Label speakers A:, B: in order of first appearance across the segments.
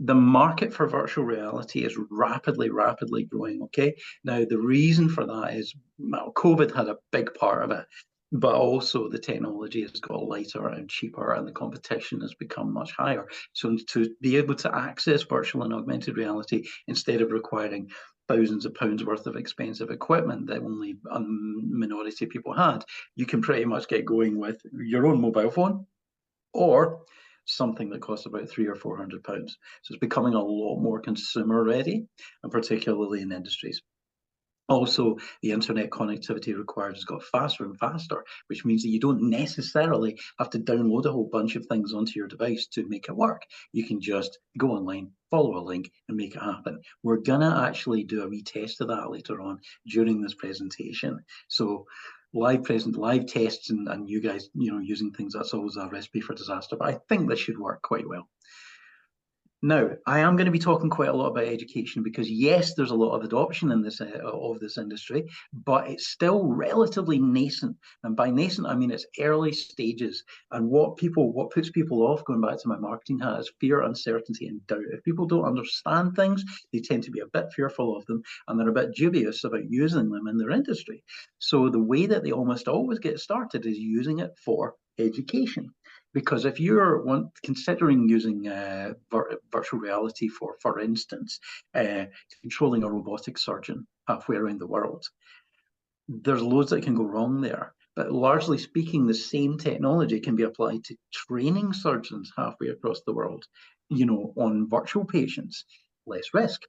A: The market for virtual reality is rapidly growing. Okay. Now, the reason for that is, well, COVID had a big part of it, but also the technology has got lighter and cheaper, and the competition has become much higher. So, to be able to access virtual and augmented reality instead of requiring thousands of pounds worth of expensive equipment that only a minority of people had, you can pretty much get going with your own mobile phone or something that costs about £300 or £400. So it's becoming a lot more consumer ready, and particularly in industries. Also, the internet connectivity required has got faster and faster, which means that you don't necessarily have to download a whole bunch of things onto your device to make it work. You can just go online, follow a link, and make it happen. We're going to actually do a wee test of that later on during this presentation. So live tests and you guys, using things, that's always a recipe for disaster, but I think this should work quite well. Now, I am going to be talking quite a lot about education because, yes, there's a lot of adoption in this of this industry, but it's still relatively nascent. And by nascent, I mean it's early stages. And what puts people off, going back to my marketing hat, is fear, uncertainty, and doubt. If people don't understand things, they tend to be a bit fearful of them, and they're a bit dubious about using them in their industry. So the way that they almost always get started is using it for education. Because if you're considering using virtual reality for instance, controlling a robotic surgeon halfway around the world, there's loads that can go wrong there. But largely speaking, the same technology can be applied to training surgeons halfway across the world, on virtual patients, less risk.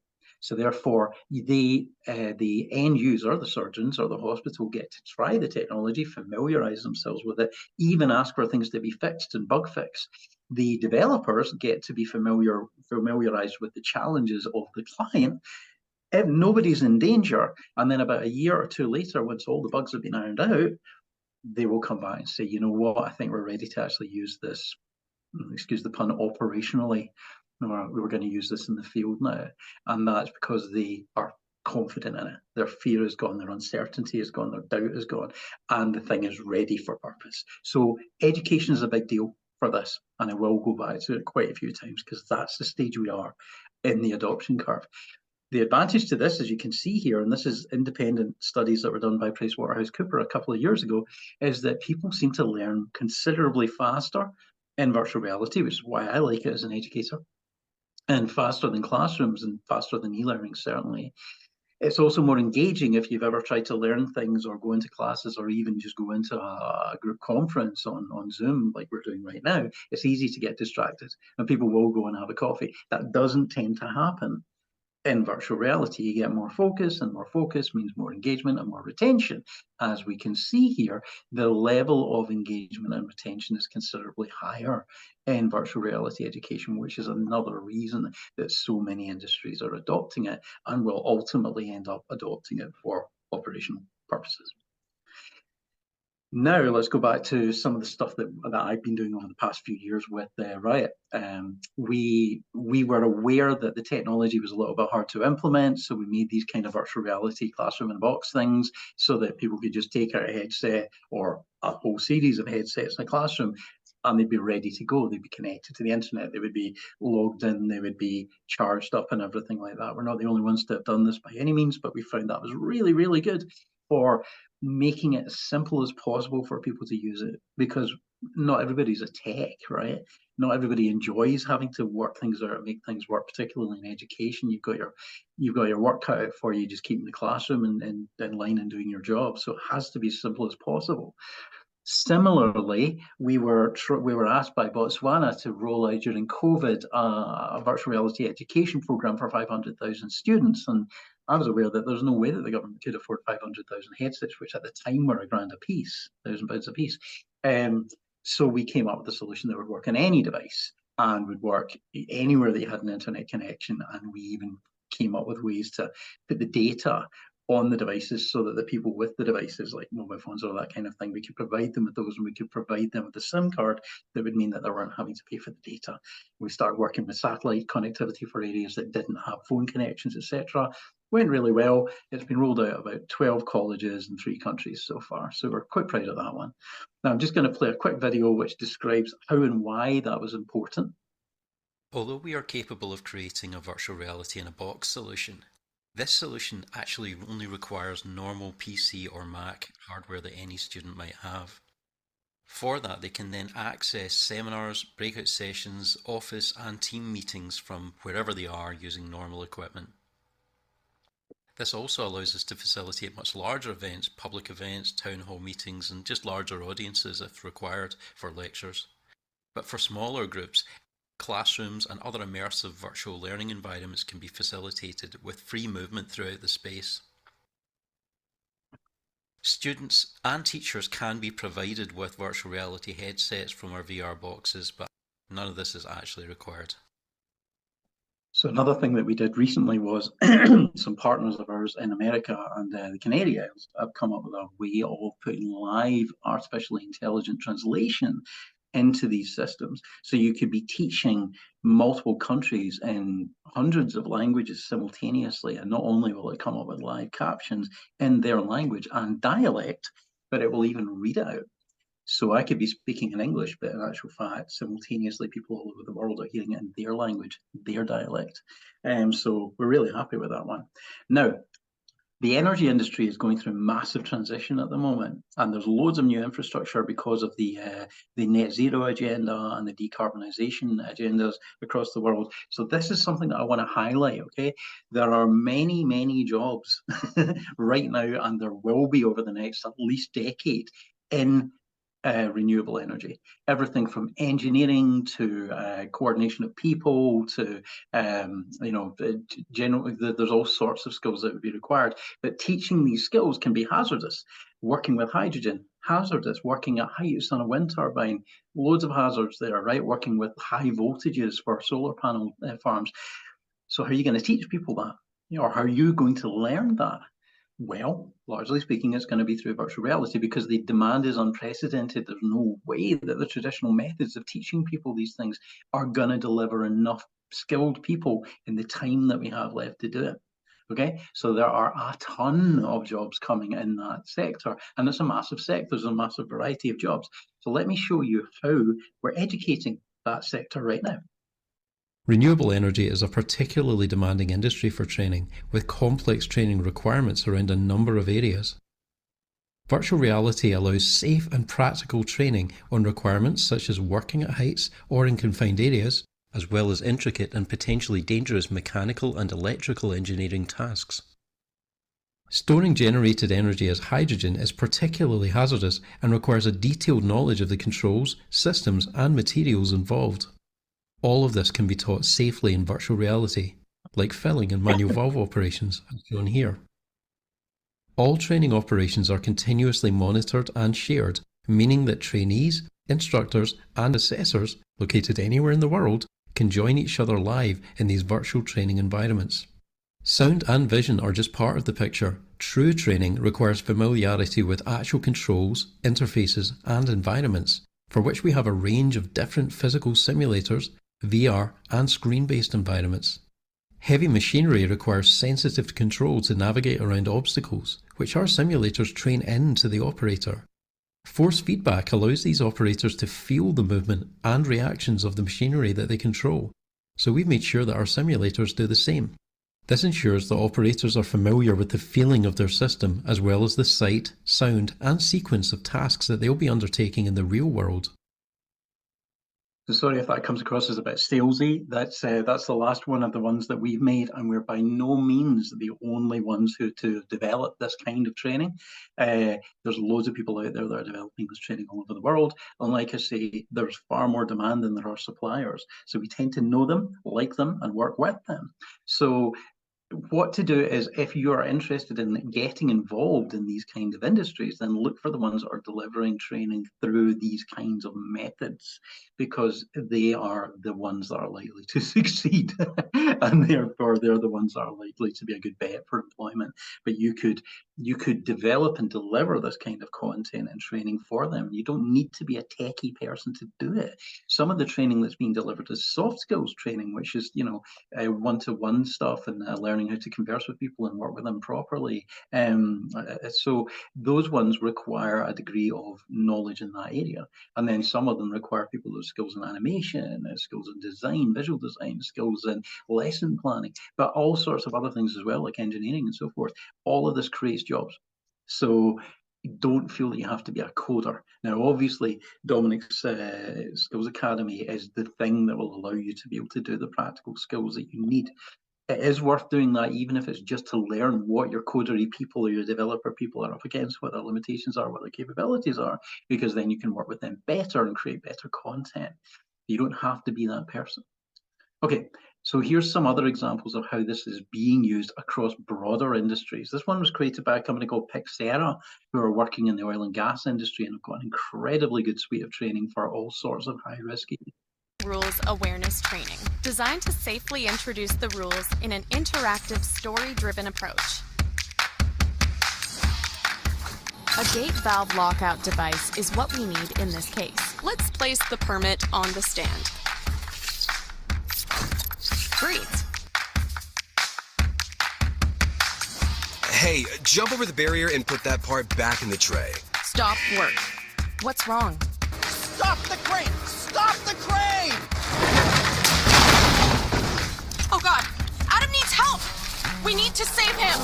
A: So therefore, the end user, the surgeons or the hospital, get to try the technology, familiarize themselves with it, even ask for things to be fixed and bug fix. The developers get to be familiarized with the challenges of the client. If nobody's in danger, and then about a year or two later, once all the bugs have been ironed out, they will come back and say, you know what, I think we're ready to actually use this, excuse the pun, operationally. We're going to use this in the field now. And that's because they are confident in it. Their fear is gone, their uncertainty is gone, their doubt is gone, and the thing is ready for purpose. So education is a big deal for this, and I will go back to it quite a few times because that's the stage we are in the adoption curve. The advantage to this, as you can see here, and this is independent studies that were done by PricewaterhouseCoopers a couple of years ago, is that people seem to learn considerably faster in virtual reality, which is why I like it as an educator, and faster than classrooms and faster than e-learning, certainly. It's also more engaging if you've ever tried to learn things or go into classes or even just go into a group conference on Zoom like we're doing right now. It's easy to get distracted and people will go and have a coffee. That doesn't tend to happen in virtual reality. You get more focus, and more focus means more engagement and more retention. As we can see here, the level of engagement and retention is considerably higher in virtual reality education, which is another reason that so many industries are adopting it and will ultimately end up adopting it for operational purposes. Now let's go back to some of the stuff that I've been doing over the past few years with Riot. We were aware that the technology was a little bit hard to implement, so we made these kind of virtual reality classroom in a box things so that people could just take out a headset or a whole series of headsets in a classroom and they'd be ready to go. They'd be connected to the internet. They would be logged in. They would be charged up and everything like that. We're not the only ones to have done this by any means, but we found that was really, really good for making it as simple as possible for people to use it, because not everybody's a tech, right? Not everybody enjoys having to work things out, make things work, particularly in education. You've got your work cut out for you, just keeping the classroom in line and doing your job. So it has to be as simple as possible. Similarly, we were asked by Botswana to roll out during COVID a virtual reality education program for 500,000 students, and I was aware that there's no way that the government could afford 500,000 headsets, which at the time were £1,000 a piece, £1,000 a piece. So we came up with a solution that would work on any device and would work anywhere that you had an internet connection, and we even came up with ways to put the data on the devices so that the people with the devices, like mobile phones or that kind of thing, we could provide them with those, and we could provide them with a SIM card that would mean that they weren't having to pay for the data. We started working with satellite connectivity for areas that didn't have phone connections, etc. Went really well. It's been rolled out about 12 colleges in 3 countries so far, so we're quite proud of that one. Now I'm just going to play a quick video which describes how and why that was important.
B: Although we are capable of creating a virtual reality in a box solution, this solution actually only requires normal PC or Mac hardware that any student might have. For that, they can then access seminars, breakout sessions, office and team meetings from wherever they are using normal equipment. This also allows us to facilitate much larger events, public events, town hall meetings, and just larger audiences if required for lectures. But for smaller groups, classrooms and other immersive virtual learning environments can be facilitated with free movement throughout the space. Students and teachers can be provided with virtual reality headsets from our VR boxes, but none of this is actually required.
A: So another thing that we did recently was some partners of ours in America and the Canary Isles have come up with a way of putting live artificially intelligent translation into these systems. So you could be teaching multiple countries in hundreds of languages simultaneously, and not only will it come up with live captions in their language and dialect, but it will even read it out. So I could be speaking in English, but in actual fact, simultaneously, people all over the world are hearing it in their language, their dialect. So we're really happy with that one. Now, the energy industry is going through massive transition at the moment, and there's loads of new infrastructure because of the net zero agenda and the decarbonisation agendas across the world. So this is something that I want to highlight. Okay, there are many jobs right now, and there will be over the next at least decade in renewable energy. Everything from engineering to coordination of people to generally there's all sorts of skills that would be required. But teaching these skills can be hazardous. Working with hydrogen, hazardous. Working at heights on a wind turbine, loads of hazards there, right? Working with high voltages for solar panel farms. So how are you going to teach people that? Or how are you going to learn that? Well, largely speaking, it's going to be through virtual reality because the demand is unprecedented. There's no way that the traditional methods of teaching people these things are going to deliver enough skilled people in the time that we have left to do it. Okay, so there are a ton of jobs coming in that sector, and it's a massive sector. There's a massive variety of jobs. So let me show you how we're educating that sector right now.
B: Renewable energy is a particularly demanding industry for training, with complex training requirements around a number of areas. Virtual reality allows safe and practical training on requirements such as working at heights or in confined areas, as well as intricate and potentially dangerous mechanical and electrical engineering tasks. Storing generated energy as hydrogen is particularly hazardous and requires a detailed knowledge of the controls, systems and materials involved. All of this can be taught safely in virtual reality, like filling and manual valve operations, as shown here. All training operations are continuously monitored and shared, meaning that trainees, instructors, and assessors, located anywhere in the world, can join each other live in these virtual training environments. Sound and vision are just part of the picture. True training requires familiarity with actual controls, interfaces, and environments, for which we have a range of different physical simulators, VR, and screen-based environments. Heavy machinery requires sensitive control to navigate around obstacles, which our simulators train into the operator. Force feedback allows these operators to feel the movement and reactions of the machinery that they control, so we've made sure that our simulators do the same. This ensures that operators are familiar with the feeling of their system, as well as the sight, sound, and sequence of tasks that they'll be undertaking in the real world.
A: So sorry if that comes across as a bit salesy. That's the last one of the ones that we've made, and we're by no means the only ones who to develop this kind of training. There's loads of people out there that are developing this training all over the world, and like I say, there's far more demand than there are suppliers. So we tend to know them, like them, and work with them. So what to do is if you are interested in getting involved in these kind of industries, then look for the ones that are delivering training through these kinds of methods, because they are the ones that are likely to succeed and therefore they're the ones that are likely to be a good bet for employment. But you could you could develop and deliver this kind of content and training for them. You don't need to be a techie person to do it. Some of the training that's being delivered is soft skills training, which is, one-to-one stuff and learning how to converse with people and work with them properly. So those ones require a degree of knowledge in that area. And then some of them require people with skills in animation, skills in design, visual design, skills in lesson planning, but all sorts of other things as well, like engineering and so forth. All of this creates jobs. So don't feel that you have to be a coder. Now, obviously, Dominic's Skills Academy is the thing that will allow you to be able to do the practical skills that you need. It is worth doing that, even if it's just to learn what your codery people or your developer people are up against, what their limitations are, what their capabilities are, because then you can work with them better and create better content. You don't have to be that person. Okay, so here's some other examples of how this is being used across broader industries. This one was created by a company called Pixera, who are working in the oil and gas industry and have got an incredibly good suite of training for all sorts of high-risk
C: rules awareness training, designed to safely introduce the rules in an interactive, story-driven approach. A gate valve lockout device is what we need in this case. Let's place the permit on the stand. Great.
D: Hey, jump over the barrier and put that part back in the tray.
C: Stop work. What's wrong?
E: Stop the crane! Stop the crane!
C: Oh God, Adam needs help! We need to save him!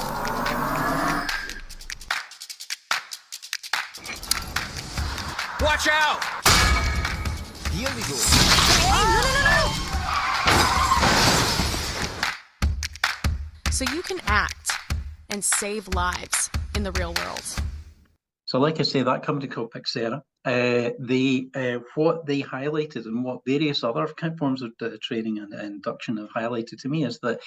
E: Watch out!
D: Here we go.
C: No! So you can act and save lives in the real world.
A: So like I say, that company called Pixera, what they highlighted and what various other forms of training and induction have highlighted to me is that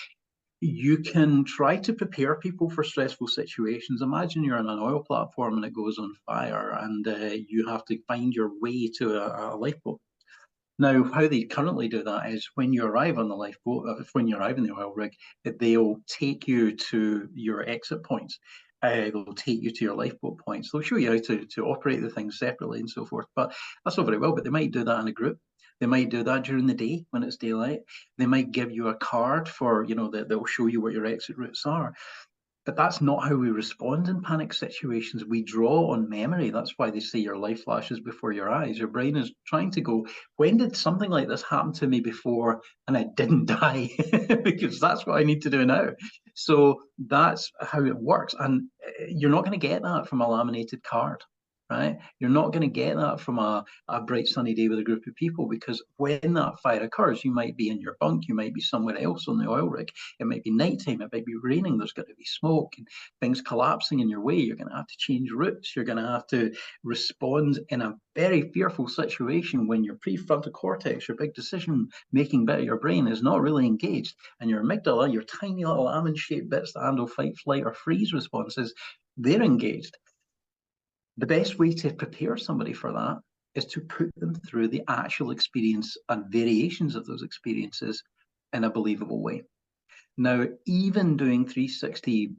A: you can try to prepare people for stressful situations. Imagine you're on an oil platform and it goes on fire and you have to find your way to a lifeboat. Now, how they currently do that is when you arrive on the lifeboat, when you arrive in the oil rig, they'll take you to your exit points. They'll take you to your lifeboat points. They'll show you how to operate the things separately and so forth. But that's all very well, but they might do that in a group. They might do that during the day when it's daylight. They might give you a card for, they'll show you what your exit routes are. But that's not how we respond in panic situations. We draw on memory. That's why they say your life flashes before your eyes. Your brain is trying to go, when did something like this happen to me before and I didn't die? Because that's what I need to do now. So that's how it works. And you're not going to get that from a laminated card. Right? You're not going to get that from a bright sunny day with a group of people, because when that fire occurs, you might be in your bunk, you might be somewhere else on the oil rig, it might be nighttime, it might be raining, there's going to be smoke and things collapsing in your way. You're going to have to change routes. You're going to have to respond in a very fearful situation when your prefrontal cortex, your big decision-making bit of your brain, is not really engaged, and your amygdala, your tiny little almond-shaped bits that handle fight, flight, or freeze responses, they're engaged. The best way to prepare somebody for that is to put them through the actual experience and variations of those experiences in a believable way. Now, even doing 360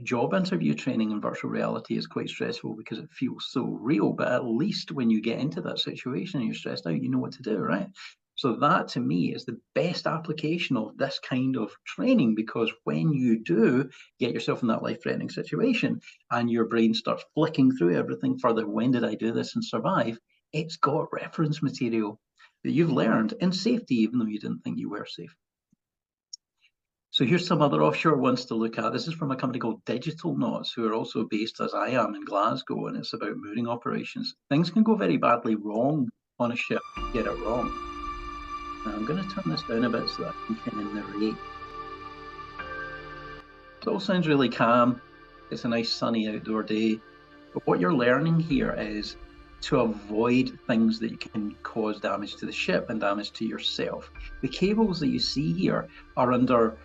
A: job interview training in virtual reality is quite stressful because it feels so real, but at least when you get into that situation and you're stressed out, you know what to do, right? So that, to me, is the best application of this kind of training, because when you do get yourself in that life-threatening situation and your brain starts flicking through everything further, when did I do this and survive? It's got reference material that you've learned in safety, even though you didn't think you were safe. So here's some other offshore ones to look at. This is from a company called Digital Knots, who are also based, as I am, in Glasgow, and it's about mooring operations. Things can go very badly wrong on a ship if you get it wrong. Now, I'm going to turn this down a bit so that I can kind of narrate. It all sounds really calm. It's a nice sunny outdoor day. But what you're learning here is to avoid things that can cause damage to the ship and damage to yourself. The cables that you see here are under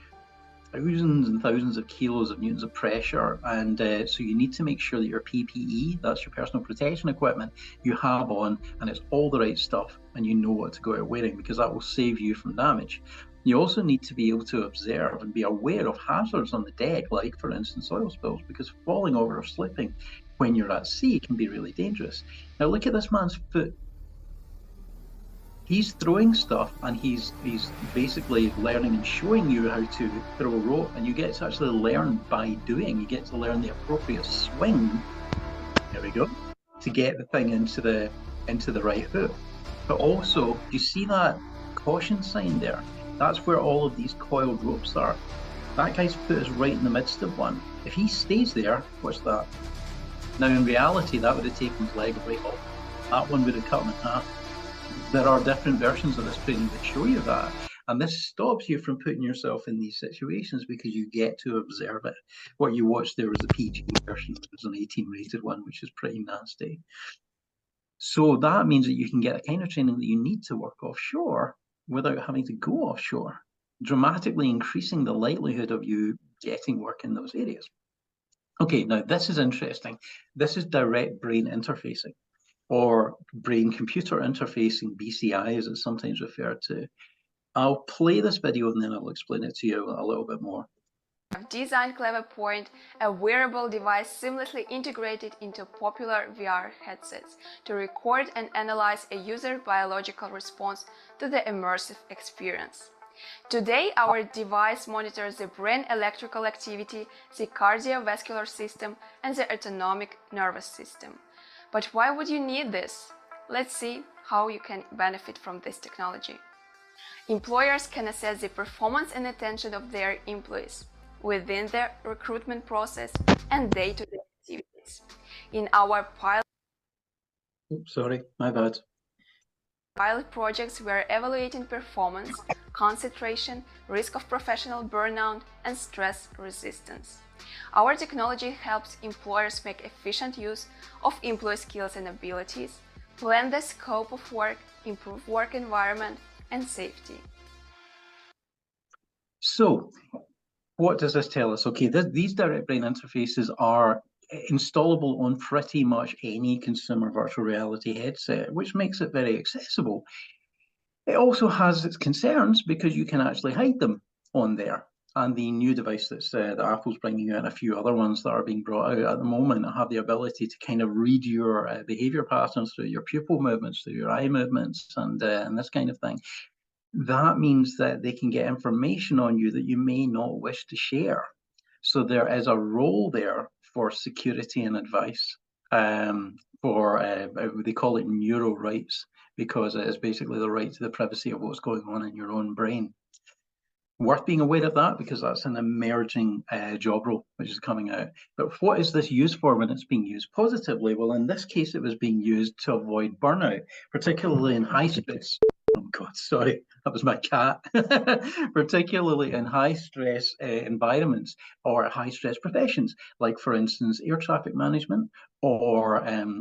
A: thousands and thousands of kilos of newtons of pressure, and so you need to make sure that your PPE, that's your personal protection equipment, you have on, and it's all the right stuff, and you know what to go out wearing, because that will save you from damage. You also need to be able to observe and be aware of hazards on the deck, like, for instance, oil spills, because falling over or slipping when you're at sea can be really dangerous. Now, look at this man's foot. He's throwing stuff, and he's basically learning and showing you how to throw rope, and you get to actually learn by doing. You get to learn the appropriate swing. There we go, to get the thing into the right hook. But also, you see that caution sign there? That's where all of these coiled ropes are. That guy's foot is right in the midst of one. If he stays there, what's that? Now, in reality, that would have taken his leg right off. That one would have cut him in half. There are different versions of this training that show you that. And this stops you from putting yourself in these situations because you get to observe it. What you watched there was the PG version. There's an 18 rated one, which is pretty nasty. So that means that you can get the kind of training that you need to work offshore without having to go offshore, dramatically increasing the likelihood of you getting work in those areas. Okay, now this is interesting. This is direct brain interfacing, or brain-computer interfacing, BCI as it's sometimes referred to. I'll play this video and then I'll explain it to you a little bit more.
F: Designed CleverPoint, a wearable device seamlessly integrated into popular VR headsets to record and analyze a user's biological response to the immersive experience. Today, our device monitors the brain electrical activity, the cardiovascular system, and the autonomic nervous system. But why would you need this? Let's see how you can benefit from this technology. Employers can assess the performance and attention of their employees within their recruitment process and day-to-day activities. In our pilot projects, we are evaluating performance, concentration, risk of professional burnout, and stress resistance. Our technology helps employers make efficient use of employee skills and abilities, plan the scope of work, improve work environment, and safety.
A: So, what does this tell us? Okay, these direct brain interfaces are installable on pretty much any consumer virtual reality headset, which makes it very accessible. It also has its concerns because you can actually hide them on there. And the new device that Apple's bringing out, and a few other ones that are being brought out at the moment, have the ability to kind of read your behavior patterns through your pupil movements, through your eye movements, and this kind of thing. That means that they can get information on you that you may not wish to share. So there is a role there for security and advice, they call it neuro rights, because it is basically the right to the privacy of what's going on in your own brain. Worth being aware of that, because that's an emerging job role which is coming out. But what is this used for when it's being used positively? Well, in this case, it was being used to avoid burnout, particularly in high stress. Oh God, sorry, that was my cat. Particularly in high stress environments or high stress professions, like, for instance, air traffic management, or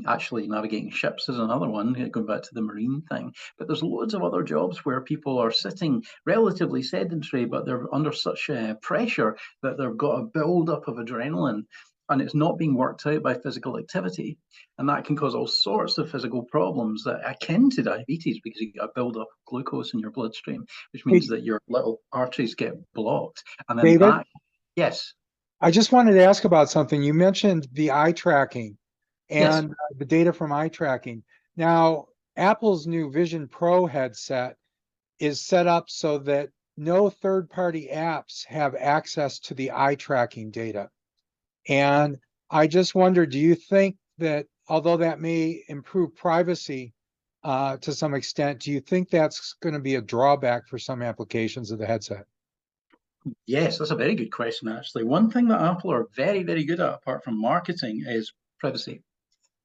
A: actually navigating ships is another one, going back to the marine thing. But there's loads of other jobs where people are sitting relatively sedentary, but they're under such pressure that they've got a build-up of adrenaline, and it's not being worked out by physical activity. And that can cause all sorts of physical problems that akin to diabetes, because you get a build-up of glucose in your bloodstream, which means that your little arteries get blocked. And then
G: David,
A: yes.
G: I just wanted to ask about something. You mentioned the eye tracking and
A: Yes.
G: the data from eye tracking. Now, Apple's new Vision Pro headset is set up so that no third-party apps have access to the eye tracking data. And I just wonder, do you think that although that may improve privacy to some extent, do you think that's going to be a drawback for some applications of the headset?
A: Yes, that's a very good question, actually. One thing that Apple are very, very good at, apart from marketing, is privacy.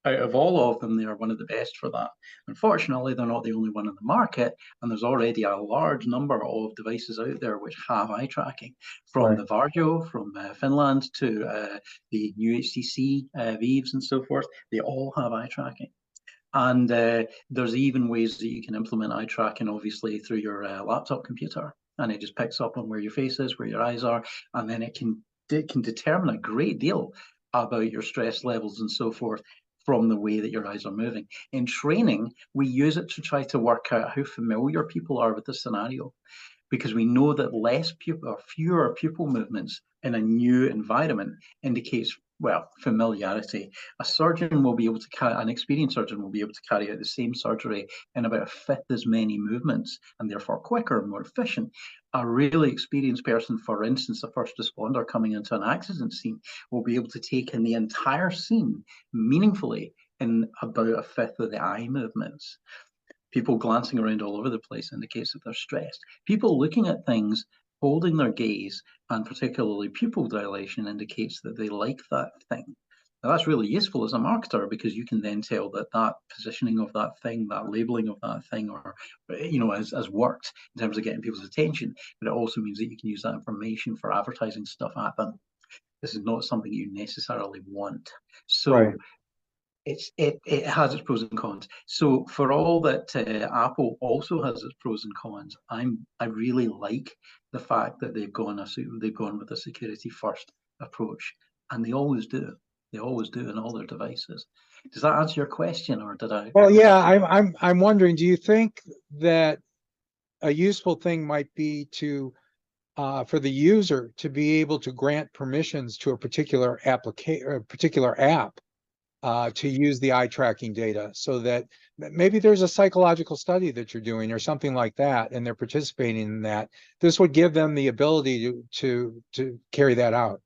A: Out of all of them, they are one of the best for that. Unfortunately, they're not the only one in the market, and there's already a large number of devices out there which have eye tracking, from the Varjo from Finland to the new HTC Vives and so forth. They all have eye tracking. And there's even ways that you can implement eye tracking, obviously, through your laptop computer. And it just picks up on where your face is, where your eyes are, and then it can determine a great deal about your stress levels and so forth from the way that your eyes are moving. In training, we use it to try to work out how familiar people are with the scenario. because we know that less pupil or fewer pupil movements in a new environment indicates, well, familiarity. A surgeon will be able to an experienced surgeon will be able to carry out the same surgery in about a fifth as many movements, and therefore quicker and more efficient. A really experienced person, for instance, a first responder coming into an accident scene, will be able to take in the entire scene meaningfully in about a fifth of the eye movements. People glancing around all over the place indicates that they're stressed. People looking at things, holding their gaze, and particularly pupil dilation indicates that they like that thing. Now, that's really useful as a marketer, because you can then tell that that positioning of that thing, that labeling of that thing, or has worked in terms of getting people's attention. But it also means that you can use that information for advertising stuff at them. This is not something you necessarily want. So
G: Right.
A: it has its pros and cons. So for all that Apple also has its pros and cons, I really like the fact that they've gone with a security first approach, and they always do. They always do in all their devices. Does that answer your question, or did I?
G: Well, yeah, I'm wondering, do you think that a useful thing might be to for the user to be able to grant permissions to a particular application, a particular app, to use the eye tracking data, so that maybe there's a psychological study that you're doing or something like that, and they're participating in that. This would give them the ability to carry that out.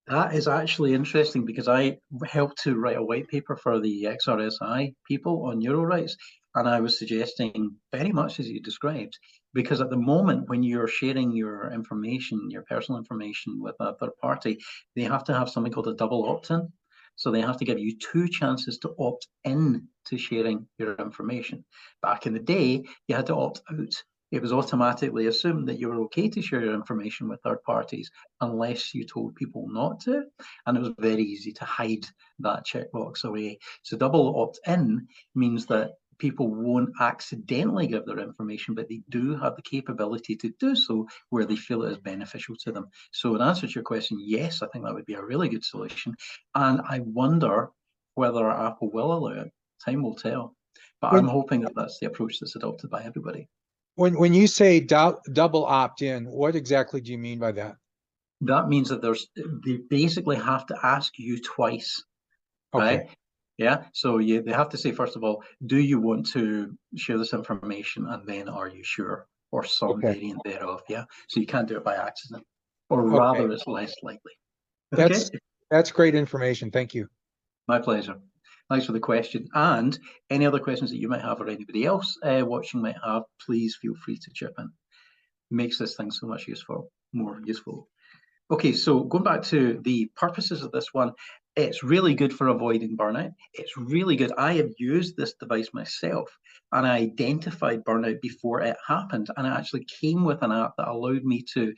A: That is actually interesting, because I helped to write a white paper for the XRSI people on neuro rights, and I was suggesting very much as you described, because at the moment when you're sharing your information, your personal information with a third party, they have to have something called a double opt-in. So they have to give you two chances to opt in to sharing your information. Back in the day, you had to opt out. It was automatically assumed that you were okay to share your information with third parties unless you told people not to. And it was very easy to hide that checkbox away. So double opt-in means that people won't accidentally give their information, but they do have the capability to do so where they feel it is beneficial to them. So in answer to your question, yes, I think that would be a really good solution. And I wonder whether Apple will allow it. Time will tell. But I'm hoping that that's the approach that's adopted by everybody.
G: When you say double opt-in, what exactly do you mean by that?
A: That means that they basically have to ask you twice,
G: Okay.
A: right? Yeah. So they have to say, first of all, do you want to share this information? And then, are you sure? Or some
G: Okay.
A: variant thereof. Yeah. So you can't do it by accident, or
G: Okay.
A: rather, it's less likely. Okay.
G: That's great information. Thank you.
A: My pleasure. Thanks for the question. And any other questions that you might have, or anybody else watching might have, please feel free to chip in. Makes this thing so much more useful. Okay, so going back to the purposes of this one, it's really good for avoiding burnout. It's really good. I have used this device myself, and I identified burnout before it happened. And it actually came with an app that allowed me to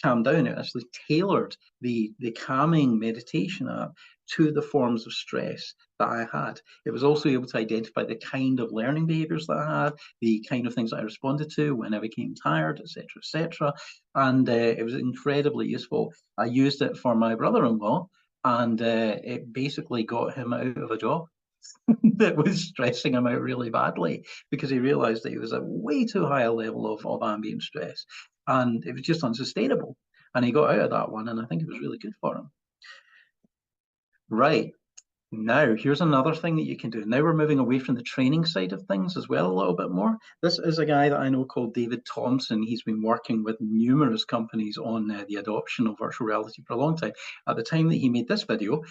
A: calm down. It actually tailored the calming meditation app to the forms of stress that I had. It was also able to identify the kind of learning behaviors that I had, the kind of things that I responded to when I became tired, etc., etc. And it was incredibly useful. I used it for my brother-in-law, and it basically got him out of a job that was stressing him out really badly, because he realized that he was at way too high a level of ambient stress, and it was just unsustainable. And he got out of that one, and I think it was really good for him. Right. Now, here's another thing that you can do. Now we're moving away from the training side of things as well a little bit more. This is a guy that I know called David Thompson. He's been working with numerous companies on the adoption of virtual reality for a long time. At the time that he made this video,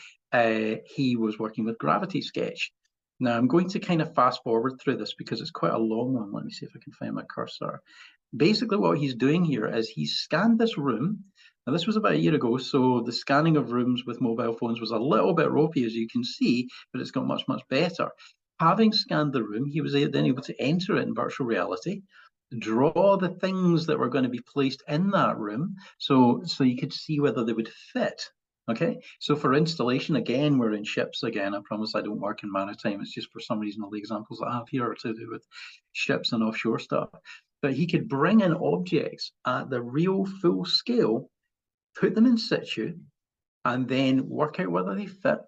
A: he was working with Gravity Sketch. Now, I'm going to kind of fast forward through this because it's quite a long one. Let me see if I can find my cursor. Basically, what he's doing here is he's scanned this room. Now, this was about a year ago, so the scanning of rooms with mobile phones was a little bit ropey, as you can see, but it's got much, much better. Having scanned the room, he was then able to enter it in virtual reality, draw the things that were going to be placed in that room, so you could see whether they would fit. Okay, so for installation, again, we're in ships again. I promise I don't work in maritime. It's just for some reason all the examples I have here are to do with ships and offshore stuff. But he could bring in objects at the real full scale, put them in situ, and then work out whether they fit.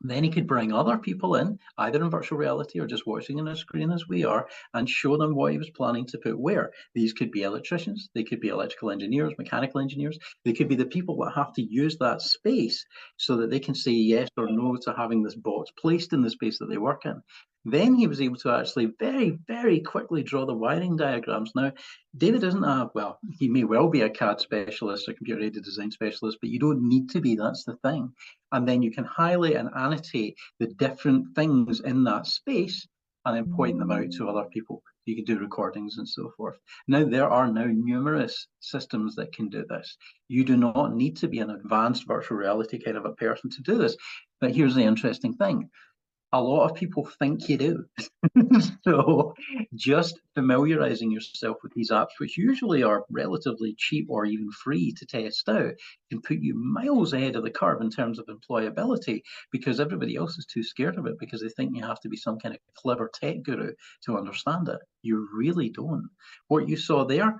A: Then he could bring other people in, either in virtual reality or just watching on a screen as we are, and show them what he was planning to put where. These could be electricians, they could be electrical engineers, mechanical engineers, they could be the people that have to use that space so that they can say yes or no to having this box placed in the space that they work in. Then he was able to actually very, very quickly draw the wiring diagrams. Now, David isn't well, he may well be a CAD specialist, a computer aided design specialist, but you don't need to be, that's the thing. And then you can highlight and annotate the different things in that space and then point them out to other people. You can do recordings and so forth. Now, there are now numerous systems that can do this. You do not need to be an advanced virtual reality kind of a person to do this. But here's the interesting thing. A lot of people think you do. So just familiarizing yourself with these apps, which usually are relatively cheap or even free to test out, can put you miles ahead of the curve in terms of employability, because everybody else is too scared of it because they think you have to be some kind of clever tech guru to understand it. You really don't. What you saw there,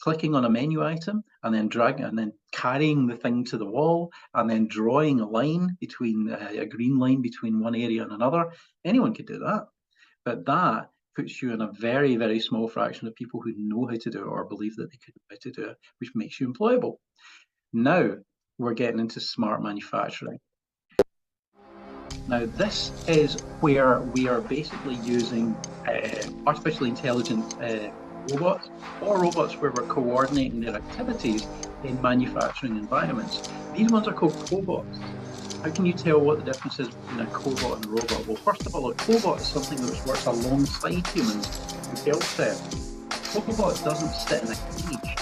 A: clicking on a menu item and then dragging and then carrying the thing to the wall and then drawing a line between a green line between one area and another, anyone could do that. But that puts you in a very, very small fraction of people who know how to do it or believe that they could know how to do it, which makes you employable. Now we're getting into smart manufacturing. Now this is where we are basically using artificially intelligent robots, or robots where we're coordinating their activities in manufacturing environments. These ones are called cobots. How can you tell what the difference is between a cobot and a robot? Well, first of all, a cobot is something that works alongside humans to help them. A cobot doesn't sit in a cage.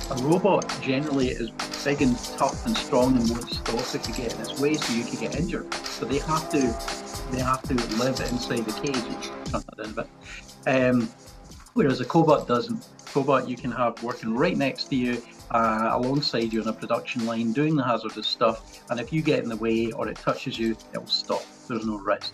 A: A robot generally is big and tough and strong and won't stop if you get in its way, so you can get injured. So they have to live inside the cage. Turn that in a bit. Whereas a cobot doesn't. Cobot you can have working right next to you, alongside you on a production line, doing the hazardous stuff, and if you get in the way or it touches you, it will stop. There's no risk.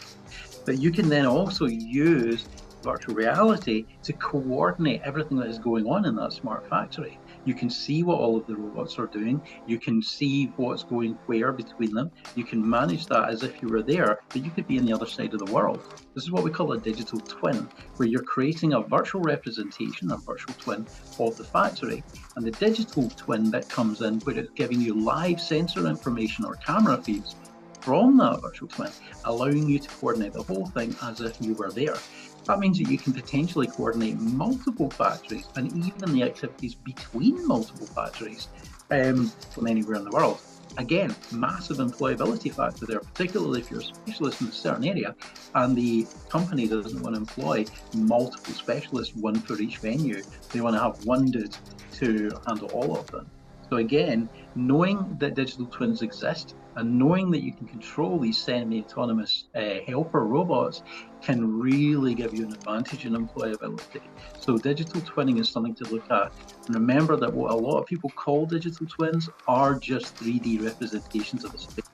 A: But you can then also use virtual reality to coordinate everything that is going on in that smart factory. You can see what all of the robots are doing. You can see what's going where between them. You can manage that as if you were there, but you could be on the other side of the world. This is what we call a digital twin, where you're creating a virtual representation, a virtual twin of the factory. And the digital twin bit comes in where it's giving you live sensor information or camera feeds from that virtual twin, allowing you to coordinate the whole thing as if you were there. That means that you can potentially coordinate multiple factories and even the activities between multiple factories from anywhere in the world. Again, massive employability factor there, particularly if you're a specialist in a certain area and the company doesn't want to employ multiple specialists, one for each venue. They want to have one dude to handle all of them. So again, knowing that digital twins exist and knowing that you can control these semi-autonomous helper robots can really give you an advantage in employability. So digital twinning is something to look at. And remember that what a lot of people call digital twins are just 3D representations of a space.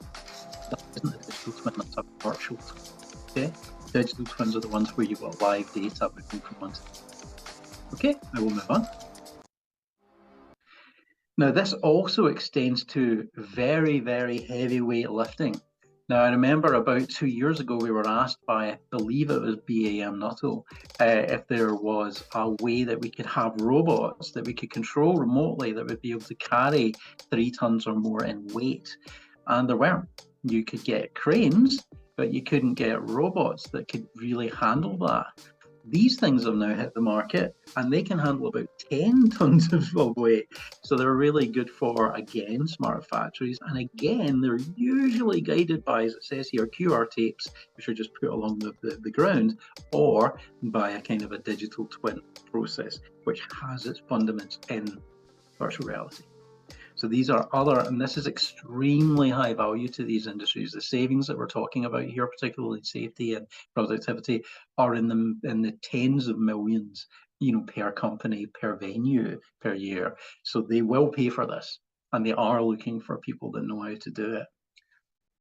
A: That isn't a digital twin, that's a virtual twin. Okay? Digital twins are the ones where you've got live data moving from one to the other. Okay, I will move on. Now, this also extends to very, very heavyweight lifting. Now, I remember about 2 years ago, we were asked by, I believe it was BAM Nuttall, if there was a way that we could have robots that we could control remotely that would be able to carry 3 tons or more in weight. And there weren't. You could get cranes, but you couldn't get robots that could really handle that. These things have now hit the market and they can handle about 10 tons of weight. So they're really good for, again, smart factories. And again, they're usually guided by, as it says here, QR tapes, which are just put along the ground, or by a kind of a digital twin process, which has its fundamentals in virtual reality. So these are other, and this is extremely high value to these industries. The savings that we're talking about here, particularly safety and productivity, are in the tens of millions, per company, per venue, per year. So they will pay for this, and they are looking for people that know how to do it.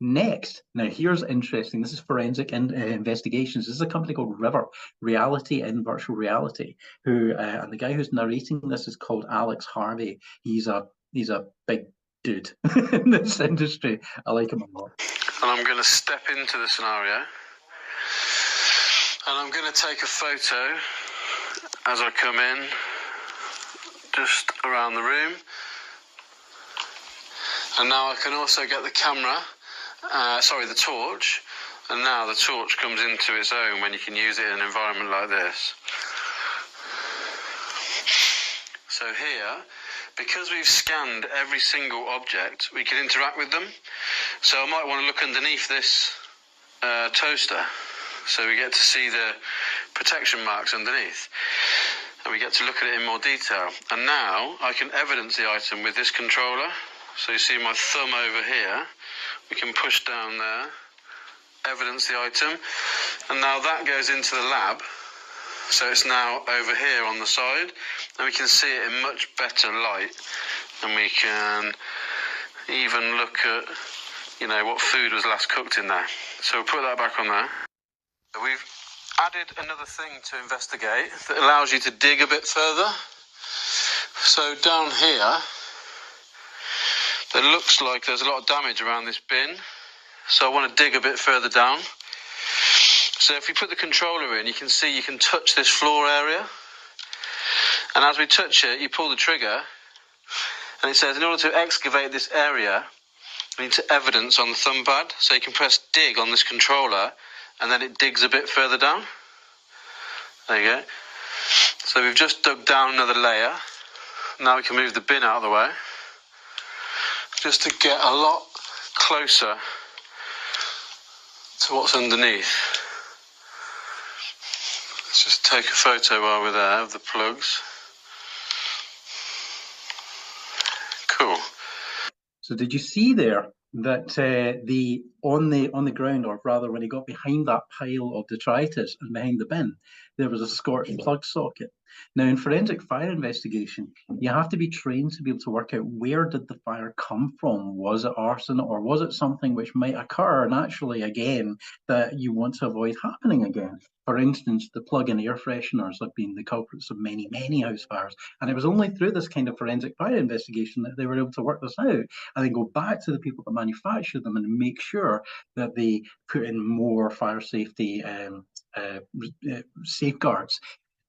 A: Next, now here's interesting. This is forensic investigations. This is a company called River Reality in Virtual Reality, who and the guy who's narrating this is called Alex Harvey. He's a big dude in this industry. I like him a lot.
B: And I'm going to step into the scenario. And I'm going to take a photo as I come in, just around the room. And now I can also get the camera, the torch. And now the torch comes into its own when you can use it in an environment like this. So here, because we've scanned every single object, we can interact with them. So I might want to look underneath this toaster. So we get to see the protection marks underneath. And we get to look at it in more detail. And now I can evidence the item with this controller. So you see my thumb over here. We can push down there, evidence the item. And now that goes into the lab. So it's now over here on the side. And we can see it in much better light. And we can even look at, what food was last cooked in there. So we'll put that back on there. We've added another thing to investigate that allows you to dig a bit further. So down here, it looks like there's a lot of damage around this bin. So I want to dig a bit further down. So if you put the controller in, you can see you can touch this floor area. And as we touch it, you pull the trigger. And it says, in order to excavate this area, we need to evidence on the thumb pad. So you can press dig on this controller, and then it digs a bit further down. There you go. So we've just dug down another layer. Now we can move the bin out of the way, just to get a lot closer to what's underneath. Let's just take a photo while we're there of the plugs. Cool.
A: So did you see there that on the ground, or rather when he got behind that pile of detritus and behind the bin, there was a scorched plug socket. Now, in forensic fire investigation, you have to be trained to be able to work out where did the fire come from. Was it arson, or was it something which might occur naturally again that you want to avoid happening again? For instance, the plug-in air fresheners have been the culprits of many, many house fires. And it was only through this kind of forensic fire investigation that they were able to work this out and then go back to the people that manufacture them and make sure that they put in more fire safety safeguards.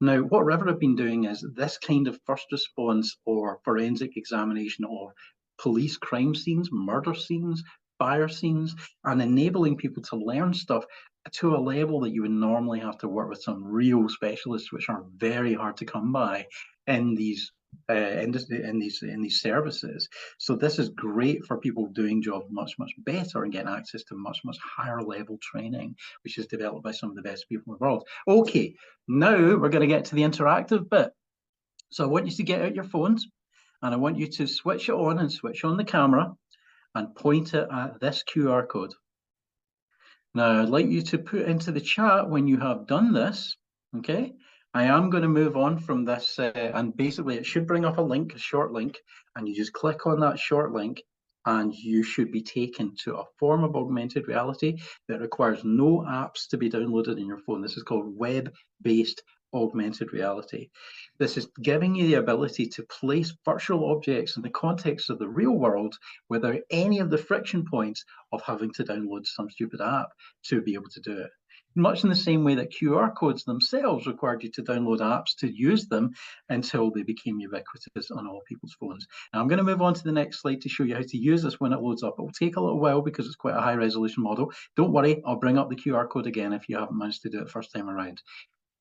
A: Now, what River have been doing is this kind of first response or forensic examination of police crime scenes, murder scenes, fire scenes, and enabling people to learn stuff to a level that you would normally have to work with some real specialists, which are very hard to come by in these these services. So this is great for people doing jobs much better and getting access to much higher level training, which is developed by some of the best people in the world. Okay, now we're going to get to the interactive bit. So I want you to get out your phones, and I want you to switch it on and switch on the camera and point it at this QR code. Now, I'd like you to put into the chat when you have done this, okay? I am going to move on from this, and basically it should bring up a link, a short link, and you just click on that short link, and you should be taken to a form of augmented reality that requires no apps to be downloaded in your phone. This is called web-based augmented reality. This is giving you the ability to place virtual objects in the context of the real world without any of the friction points of having to download some stupid app to be able to do it. Much in the same way that QR codes themselves required you to download apps to use them until they became ubiquitous on all people's phones. Now I'm going to move on to the next slide to show you how to use this when it loads up. It will take a little while because it's quite a high resolution model. Don't worry, I'll bring up the QR code again if you haven't managed to do it first time around.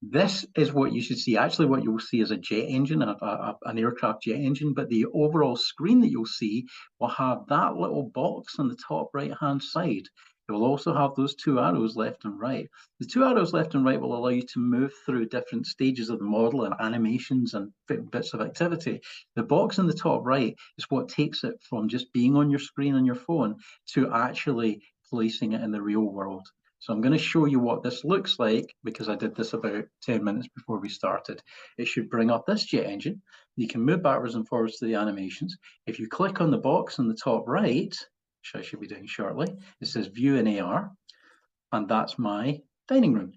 A: This is what you should see. Actually, what you'll see is a jet engine, an aircraft jet engine, but the overall screen that you'll see will have that little box on the top right-hand side. It will also have those two arrows left and right. The two arrows left and right will allow you to move through different stages of the model and animations and bits of activity. The box in the top right is what takes it from just being on your screen on your phone to actually placing it in the real world. So I'm going to show you what this looks like because I did this about 10 minutes before we started. It should bring up this jet engine. You can move backwards and forwards to the animations. If you click on the box in the top right, which I should be doing shortly, it says view in AR, and that's my dining room.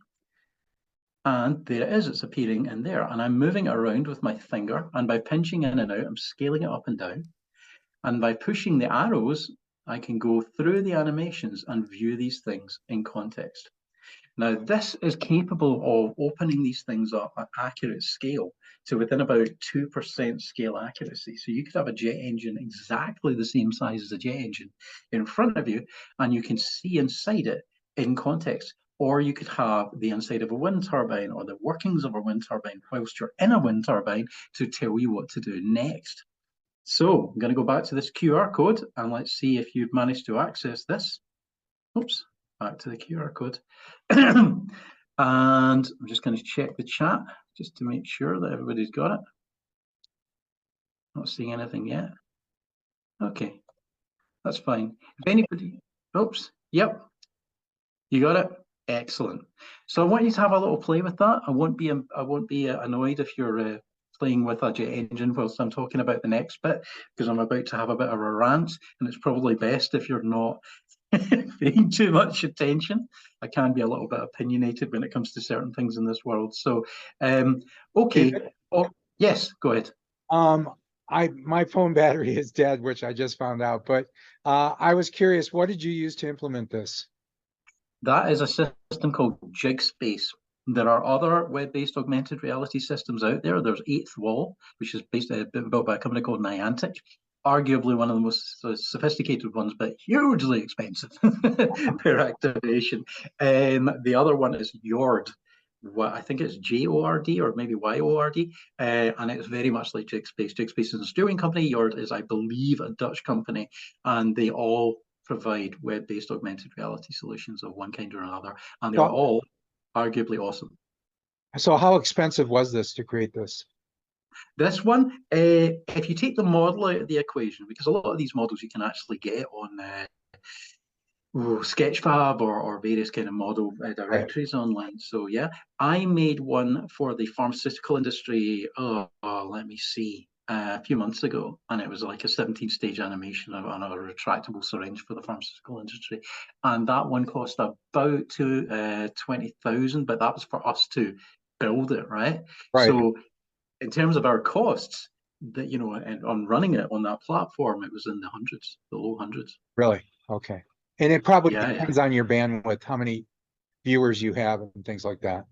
A: And there it is, it's appearing in there. And I'm moving it around with my finger, and by pinching in and out, I'm scaling it up and down. And by pushing the arrows I can go through the animations and view these things in context. Now, this is capable of opening these things up at accurate scale to within about 2% scale accuracy. So you could have a jet engine exactly the same size as a jet engine in front of you, and you can see inside it in context. Or you could have the inside of a wind turbine or the workings of a wind turbine whilst you're in a wind turbine to tell you what to do next. So I'm going to go back to this QR code and let's see if you've managed to access this. Oops, back to the QR code. And I'm just going to check the chat just to make sure that everybody's got it. Not seeing anything yet. Okay, that's fine. If anybody, oops, yep, you got it. Excellent. So I want you to have a little play with that. I won't be annoyed if you're playing with a jet engine whilst I'm talking about the next bit, because I'm about to have a bit of a rant, and it's probably best if you're not paying too much attention. I can be a little bit opinionated when it comes to certain things in this world. So, okay.
G: David?
A: Oh, yes, go ahead.
G: My phone battery is dead, which I just found out, but I was curious, what did you use to implement this?
A: That is a system called JigSpace. There are other web-based augmented reality systems out there. There's Eighth Wall, which is built by a company called Niantic, arguably one of the most sophisticated ones, but hugely expensive per activation. The other one is Yord. I think it's JORD or maybe YORD, and it's very much like JigSpace. JigSpace is an Australian company. Yord is, I believe, a Dutch company, and they all provide web-based augmented reality solutions of one kind or another, and they're all arguably awesome.
G: So how expensive was this to create this?
A: This one, if you take the model out of the equation, because a lot of these models you can actually get on Sketchfab or various kind of model directories online. So yeah, I made one for the pharmaceutical industry. Let me see. A few months ago, and it was like a 17-stage animation on a retractable syringe for the pharmaceutical industry, and that one cost about 20,000, but that was for us to build it, right? So in terms of our costs, that and on running it on that platform, it was in the hundreds, the low hundreds.
G: Really? Okay. And it probably
A: Yeah,
G: depends on your bandwidth, how many viewers you have and things like that.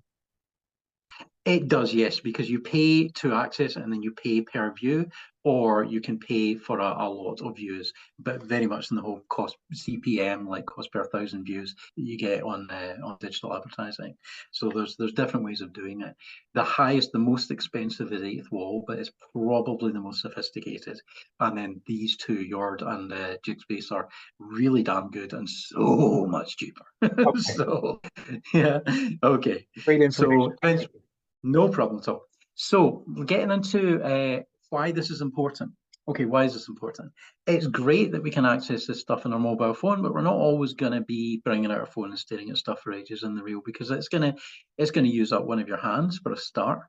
A: It does, yes, because you pay to access it and then you pay per view, or you can pay for a lot of views, but very much in the whole cost CPM, like cost per 1,000 views that you get on digital advertising. So there's different ways of doing it. The highest, the most expensive is Eighth Wall, but it's probably the most sophisticated. And then these two, Yord and JigSpace, are really damn good and so much cheaper.
G: Okay.
A: So yeah, okay.
G: Great information.
A: So no problem at all. So we're getting into why this is important. Okay, why is this important? It's great that we can access this stuff on our mobile phone, but we're not always going to be bringing out our phone and staring at stuff for ages in the real, because it's going to use up one of your hands for a start,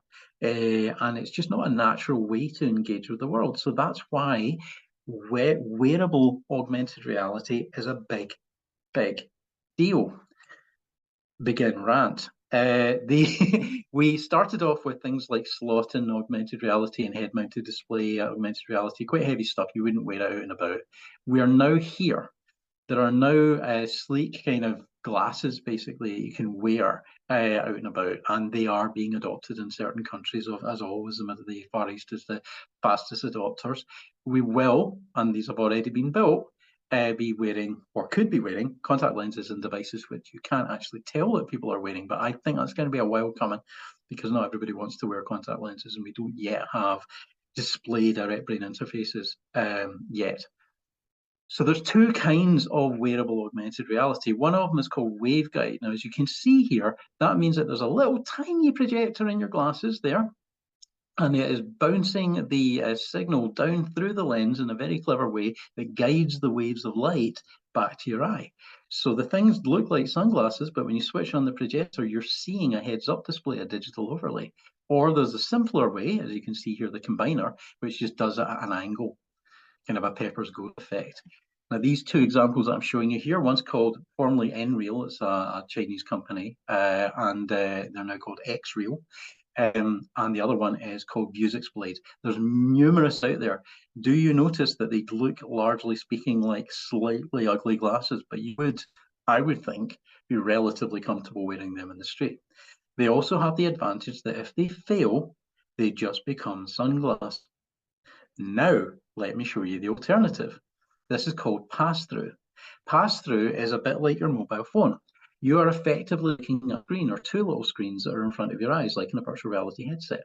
A: and it's just not a natural way to engage with the world. So that's why wearable augmented reality is a big, big deal. Begin rant. We started off with things like slotting augmented reality and head-mounted display augmented reality, quite heavy stuff you wouldn't wear out and about. We are now here. There are now sleek kind of glasses, basically, you can wear out and about, and they are being adopted in certain countries. As always, the Far East is the fastest adopters. We will, and these have already been built, be wearing, or could be wearing, contact lenses and devices which you can't actually tell that people are wearing. But I think that's going to be a while coming, because not everybody wants to wear contact lenses, and we don't yet have display direct brain interfaces yet. So there's two kinds of wearable augmented reality. One of them is called waveguide. Now, as you can see here, that means that there's a little tiny projector in your glasses there, and it is bouncing the signal down through the lens in a very clever way that guides the waves of light back to your eye. So the things look like sunglasses, but when you switch on the projector, you're seeing a heads-up display, a digital overlay. Or there's a simpler way, as you can see here, the combiner, which just does it at an angle, kind of a Pepper's Goat effect. Now, these two examples that I'm showing you here, one's called formerly Nreal, it's a Chinese company, and they're now called Xreal. and the other one is called Vuzix Blade. There's numerous out there. Do you notice that they look, largely speaking, like slightly ugly glasses, but you would, I would think, be relatively comfortable wearing them in the street. They also have the advantage that if they fail, they just become sunglasses. Now, let me show you the alternative. This is called pass-through. Pass-through is a bit like your mobile phone. You are effectively looking at a screen or two little screens that are in front of your eyes, like in a virtual reality headset.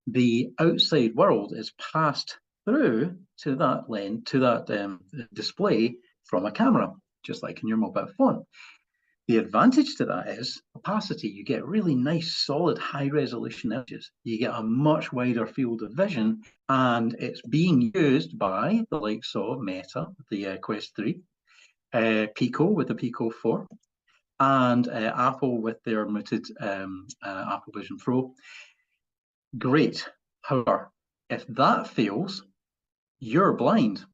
A: The outside world is passed through to that lens, to that display from a camera, just like in your mobile phone. The advantage to that is opacity. You get really nice, solid, high-resolution images. You get a much wider field of vision, and it's being used by the likes of Meta, the Quest 3, Pico with the Pico 4, and Apple with their mooted Apple Vision Pro. Great. However, if that fails, you're blind.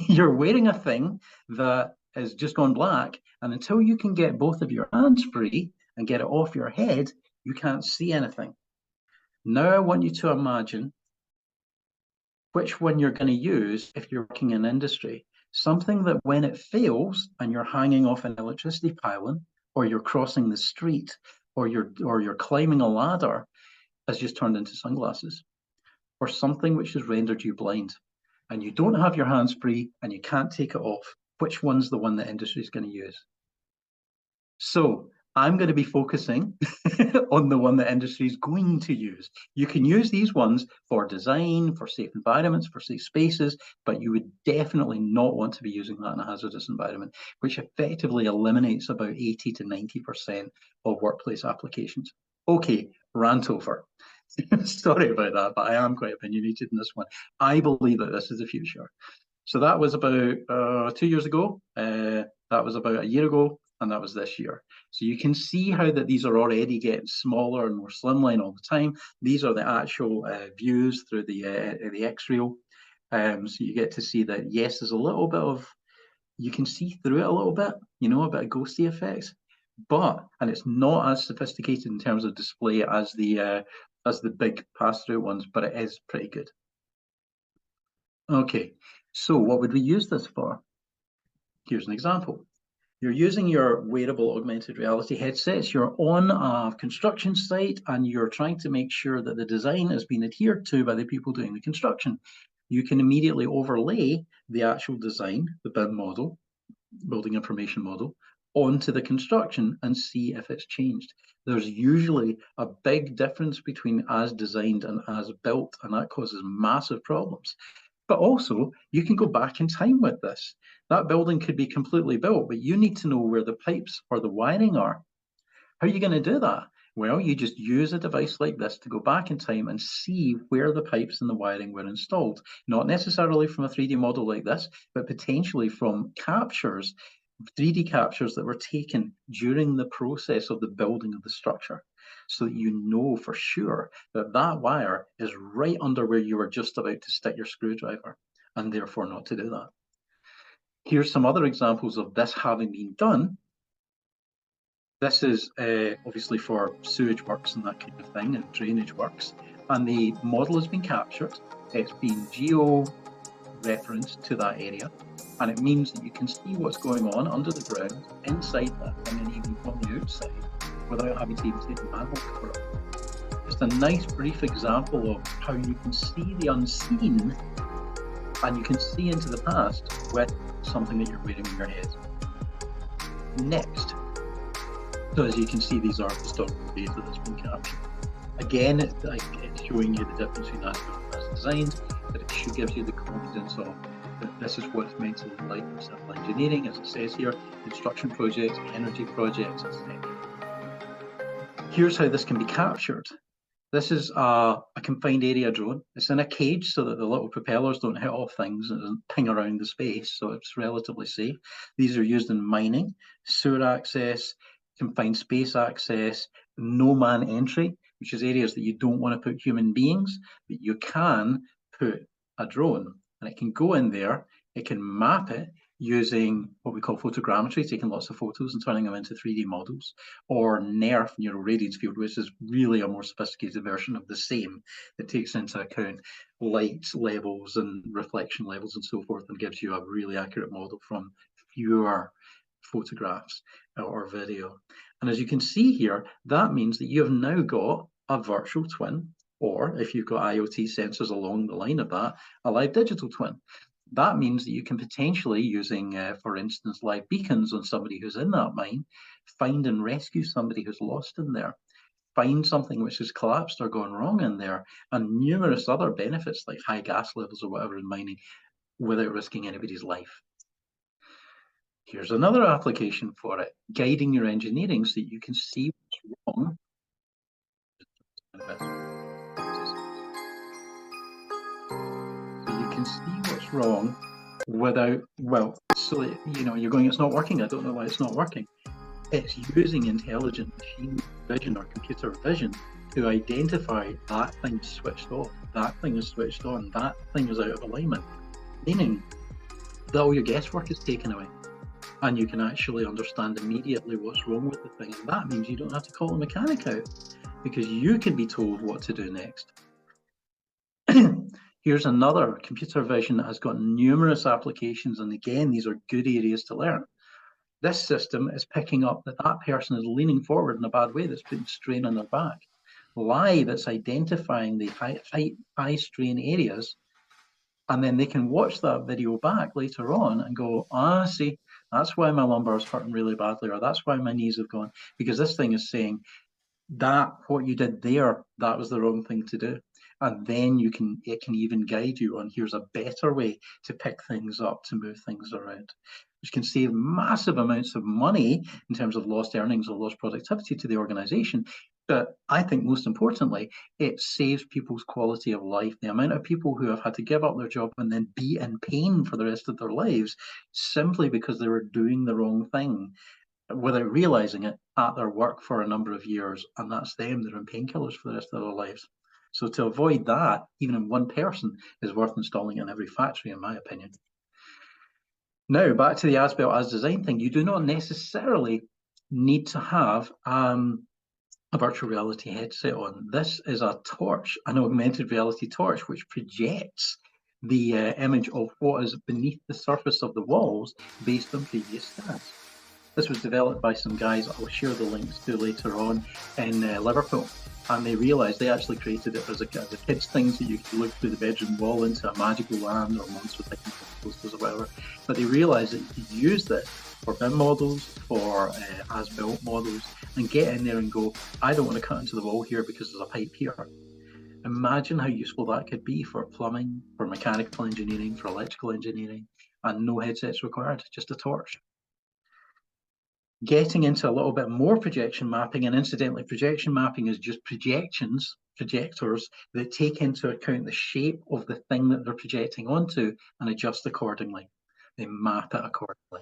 A: You're wearing a thing that has just gone black, and until you can get both of your hands free and get it off your head, you can't see anything. Now I want you to imagine which one you're going to use if you're working in industry. Something that when it fails and you're hanging off an electricity pylon, or you're crossing the street, or you're climbing a ladder, has just turned into sunglasses. Or something which has rendered you blind, and you don't have your hands free and you can't take it off. Which one's the one that industry is going to use? So I'm going to be focusing on the one that industry is going to use. You can use these ones for design, for safe environments, for safe spaces, but you would definitely not want to be using that in a hazardous environment, which effectively eliminates about 80 to 90% of workplace applications. Okay, rant over. Sorry about that, but I am quite opinionated in this one. I believe that this is the future. So that was about 2 years ago. That was about a year ago, and that was this year. So you can see how that these are already getting smaller and more slimline all the time. These are the actual views through the X-Reel. So you get to see that, yes, there's a little bit of, you can see through it a little bit, you know, a bit of ghosty effects. But, and it's not as sophisticated in terms of display as the big pass-through ones, but it is pretty good. Okay, so what would we use this for? Here's an example. You're using your wearable augmented reality headsets, you're on a construction site, and you're trying to make sure that the design has been adhered to by the people doing the construction. You can immediately overlay the actual design, the BIM model, building information model, onto the construction and see if it's changed. There's usually a big difference between as designed and as built, and that causes massive problems. But also, you can go back in time with this. That building could be completely built, but you need to know where the pipes or the wiring are. How are you going to do that? Well, you just use a device like this to go back in time and see where the pipes and the wiring were installed. Not necessarily from a 3D model like this, but potentially from captures, 3D captures that were taken during the process of the building of the structure, so that you know for sure that that wire is right under where you were just about to stick your screwdriver, and therefore not to do that. Here's some other examples of this having been done. This is obviously for sewage works and that kind of thing, and drainage works, and the model has been captured. It's been geo-referenced to that area, and it means that you can see what's going on under the ground, inside that thing, and even from the outside, without having to even take the manhole cover off. Just a nice brief example of how you can see the unseen, and you can see into the past with something that you're wearing in your head. Next, so as you can see, these are historical data that's been captured. Again, it's showing you the difference between as built and as designed, but it should give you the confidence of that this is what it's meant to look like in civil engineering, as it says here, construction projects, energy projects, etc. Here's how this can be captured. This is a confined area drone. It's in a cage so that the little propellers don't hit off things and doesn't ping around the space, so it's relatively safe. These are used in mining, sewer access, confined space access, no-man entry, which is areas that you don't want to put human beings, but you can put a drone, and it can go in there, it can map it, using what we call photogrammetry, taking lots of photos and turning them into 3D models, or NERF, neural radiance field, which is really a more sophisticated version of the same that takes into account light levels and reflection levels and so forth, and gives you a really accurate model from fewer photographs or video. And as you can see here, that means that you have now got a virtual twin, or if you've got IoT sensors along the line of that, a live digital twin. That means that you can potentially, using, for instance, live beacons on somebody who's in that mine, find and rescue somebody who's lost in there, find something which has collapsed or gone wrong in there, and numerous other benefits like high gas levels or whatever in mining without risking anybody's life. Here's another application for it, guiding your engineering so you can see what's wrong. So you can see what's wrong without, well, so you know, you're going, it's not working, I don't know why it's not working. It's using intelligent machine vision or computer vision to identify that thing is switched off, that thing is switched on, that thing is out of alignment, meaning that all your guesswork is taken away. And you can actually understand immediately what's wrong with the thing. And that means you don't have to call a mechanic out, because you can be told what to do next. Here's another computer vision that has got numerous applications. And again, these are good areas to learn. This system is picking up that that person is leaning forward in a bad way, that's putting strain on their back. Live, it's identifying the high strain areas, and then they can watch that video back later on and go, ah, see, that's why my lumbar is hurting really badly, or that's why my knees have gone, because this thing is saying that what you did there, that was the wrong thing to do. And then it can even guide you on, here's a better way to pick things up, to move things around, which can save massive amounts of money in terms of lost earnings or lost productivity to the organization. But I think most importantly, it saves people's quality of life. The amount of people who have had to give up their job and then be in pain for the rest of their lives simply because they were doing the wrong thing without realizing it at their work for a number of years, and that's them, they're in painkillers for the rest of their lives. So to avoid that, even in one person, is worth installing in every factory, in my opinion. Now, back to the as built as design thing, you do not necessarily need to have a virtual reality headset on. This is a torch, an augmented reality torch, which projects the image of what is beneath the surface of the walls based on previous scans. This was developed by some guys I'll share the links to later on in Liverpool. And they realised, they actually created it as a kids thing, so you could look through the bedroom wall into a magical land or monster posters or whatever. But they realised that you could use this for BIM models, for as-built models, and get in there and go, I don't want to cut into the wall here because there's a pipe here. Imagine how useful that could be for plumbing, for mechanical engineering, for electrical engineering, and no headsets required, just a torch. Getting into a little bit more projection mapping, and incidentally, projection mapping is just projectors that take into account the shape of the thing that they're projecting onto and adjust accordingly. They map it accordingly.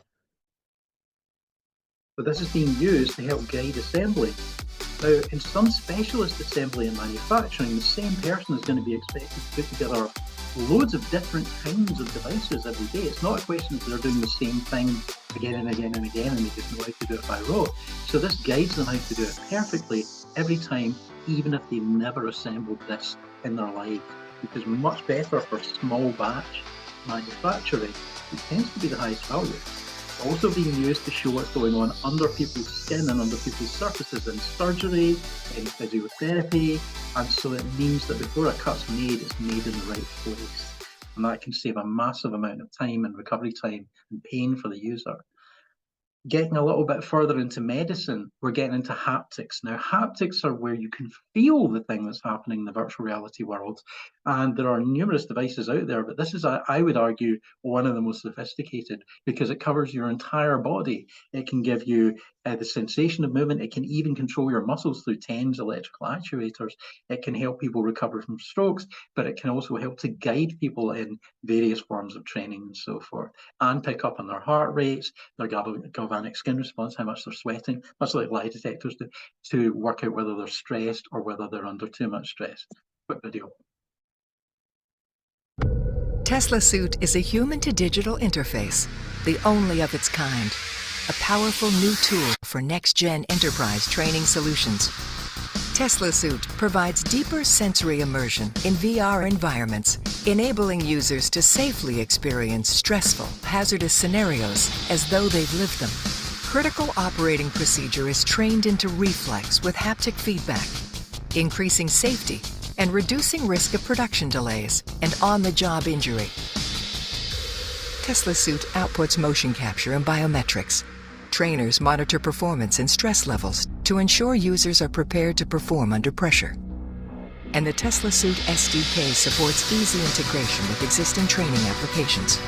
A: But this is being used to help guide assembly. Now, in some specialist assembly and manufacturing, the same person is going to be expected to put together loads of different kinds of devices every day. It's not a question that they're doing the same thing again and again and again and they just know how to do it by rote. So this guides them how to do it perfectly every time, even if they've never assembled this in their life, which is much better for small batch manufacturing. It tends to be the highest value. Also being used to show what's going on under people's skin and under people's surfaces in surgery, in physiotherapy, and so it means that before a cut's made, it's made in the right place. And that can save a massive amount of time and recovery time and pain for the user. Getting a little bit further into medicine, we're getting into haptics. Now, haptics are where you can feel the thing that's happening in the virtual reality world. And there are numerous devices out there, but this is, I would argue, one of the most sophisticated because it covers your entire body. It can give you the sensation of movement. It can even control your muscles through TENS electrical actuators. It can help people recover from strokes, but it can also help to guide people in various forms of training and so forth, and pick up on their heart rates, their galvanic skin response, how much they're sweating, much like lie detectors do, to work out whether they're stressed or whether they're under too much stress. Quick video.
H: Tesla Suit is a human-to-digital interface the only of its kind, a powerful new tool for next-gen enterprise training solutions. Tesla Suit provides deeper sensory immersion in VR environments, enabling users to safely experience stressful, hazardous scenarios as though they've lived them. Critical operating procedure is trained into reflex with haptic feedback, increasing safety and reducing risk of production delays and on-the-job injury. Tesla Suit outputs motion capture and biometrics. Trainers monitor performance and stress levels to ensure users are prepared to perform under pressure. And the Tesla Suit SDK supports easy integration with existing training applications.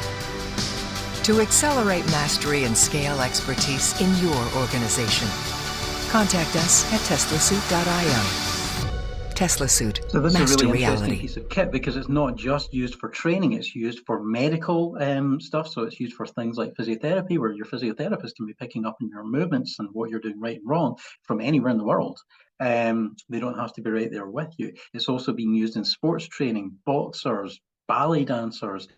H: To accelerate mastery and scale expertise in your organization, contact us at teslasuit.io. Tesla Suit,
A: So this is a
H: master
A: really interesting
H: reality.
A: piece of kit because it's not just used for training, it's used for medical stuff. So it's used for things like physiotherapy, where your physiotherapist can be picking up on your movements and what you're doing right and wrong from anywhere in the world. They don't have to be right there with you. It's also being used in sports training, boxers, ballet dancers,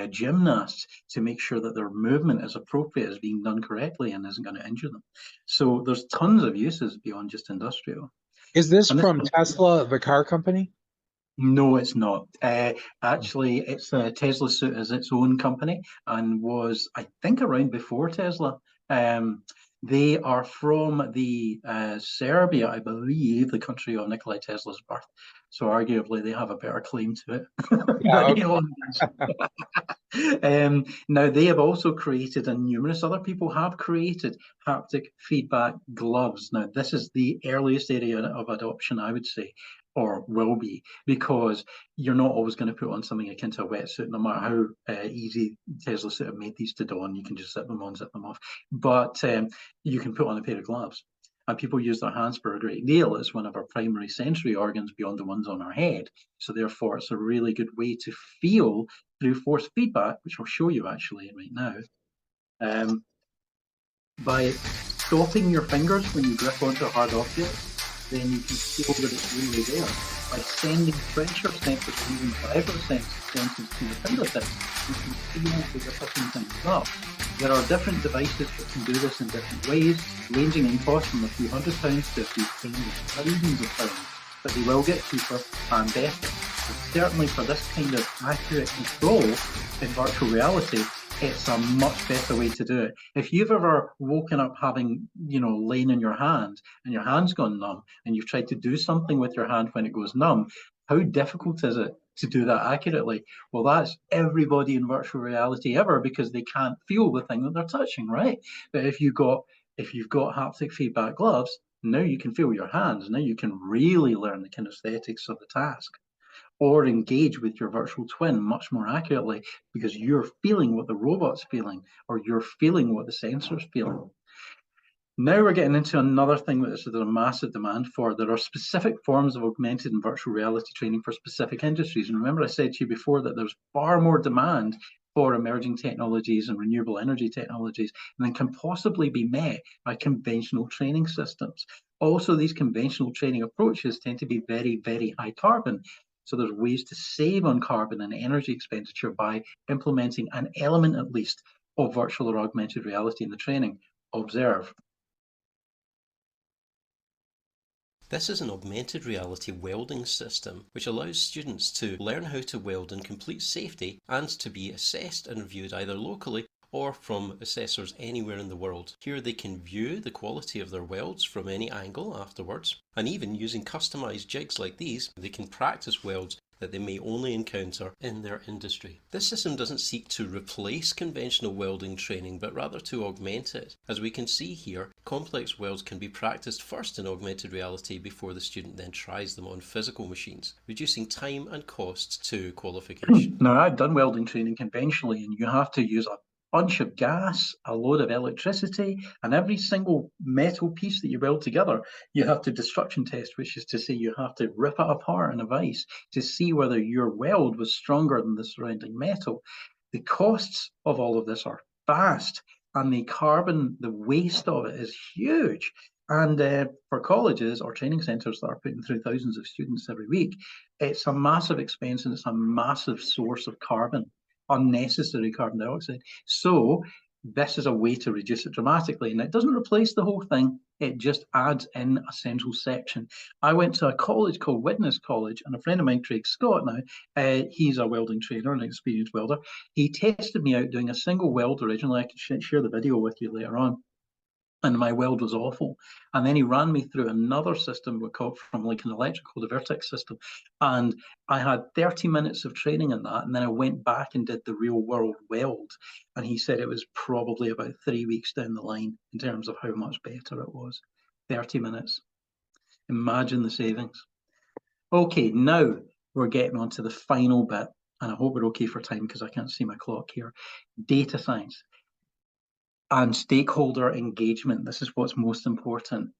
A: gymnasts, to make sure that their movement is appropriate, is being done correctly, and isn't going to injure them. So there's tons of uses beyond just industrial.
G: Is this
A: And this
G: from Tesla, the car company?
A: No, it's not. Actually, it's Tesla Suit is its own company and was, I think, around before Tesla. They are from the Serbia, I believe, the country of Nikola Tesla's birth. So arguably, they have a better claim to it
G: Yeah,
A: than
G: okay.
A: Elon does. Now, they have also created, and numerous other people have created, haptic feedback gloves. Now, this is the earliest area of adoption, I would say, or will be, because you're not always going to put on something akin to a wetsuit, no matter how easy Tesla Suit have made these to don. You can just zip them on, zip them off. But you can put on a pair of gloves. And people use their hands for a great deal. It's one of our primary sensory organs beyond the ones on our head. So therefore, it's a really good way to feel through force feedback, which I'll show you actually right now, by stopping your fingers when you grip onto a hard object, then you can feel that it's really there. By sending pressure sensors or even vibro sensors to the fingertips, you can feel that you're picking things up. There are different devices that can do this in different ways, ranging in cost from a few £100s to a few tens of thousands of pounds, but they will get cheaper and better. And certainly for this kind of accurate control in virtual reality, it's a much better way to do it. If you've ever woken up having, lain in your hand and your hand's gone numb, and you've tried to do something with your hand when it goes numb, how difficult is it to do that accurately? Well, that's everybody in virtual reality ever, because they can't feel the thing that they're touching, right? But if you've got haptic feedback gloves, now you can feel your hands. Now you can really learn the kinesthetics of the task, or engage with your virtual twin much more accurately, because you're feeling what the robot's feeling, or you're feeling what the sensor's feeling. Now we're getting into another thing that there's a massive demand for. There are specific forms of augmented and virtual reality training for specific industries. And remember, I said to you before that there's far more demand for emerging technologies and renewable energy technologies than can possibly be met by conventional training systems. Also, these conventional training approaches tend to be very, very high carbon. So there's ways to save on carbon and energy expenditure by implementing an element, at least, of virtual or augmented reality in the training. Observe.
B: This is an augmented reality welding system which allows students to learn how to weld in complete safety and to be assessed and reviewed either locally or from assessors anywhere in the world. Here they can view the quality of their welds from any angle afterwards, and even using customised jigs like these, they can practice welds that they may only encounter in their industry. This system doesn't seek to replace conventional welding training, but rather to augment it. As we can see here, complex welds can be practiced first in augmented reality before the student then tries them on physical machines, reducing time and costs to qualification.
A: Now, I've done welding training conventionally, and you have to use a bunch of gas, a load of electricity, and every single metal piece that you weld together, you have to destruction test, which is to say you have to rip it apart in a vise to see whether your weld was stronger than the surrounding metal. The costs of all of this are vast, and the carbon, the waste of it is huge. And for colleges or training centres that are putting through thousands of students every week, it's a massive expense, and it's a massive source of carbon, unnecessary carbon dioxide. So This is a way to reduce it dramatically, and it doesn't replace the whole thing. It just adds in a central section. I went to a college called Witness College, and a friend of mine, Craig Scott, now he's a welding trainer, an experienced welder. He tested me out doing a single weld originally. I can share the video with you later on. And my weld was awful. And then he ran me through another system we called from like an electrical divertex system. And I had 30 minutes of training in that. And then I went back and did the real world weld. And he said it was probably about 3 weeks down the line in terms of how much better it was. 30 minutes. Imagine the savings. Okay, now we're getting on to the final bit. And I hope we're okay for time because I can't see my clock here. Data science and stakeholder engagement. This is what's most important.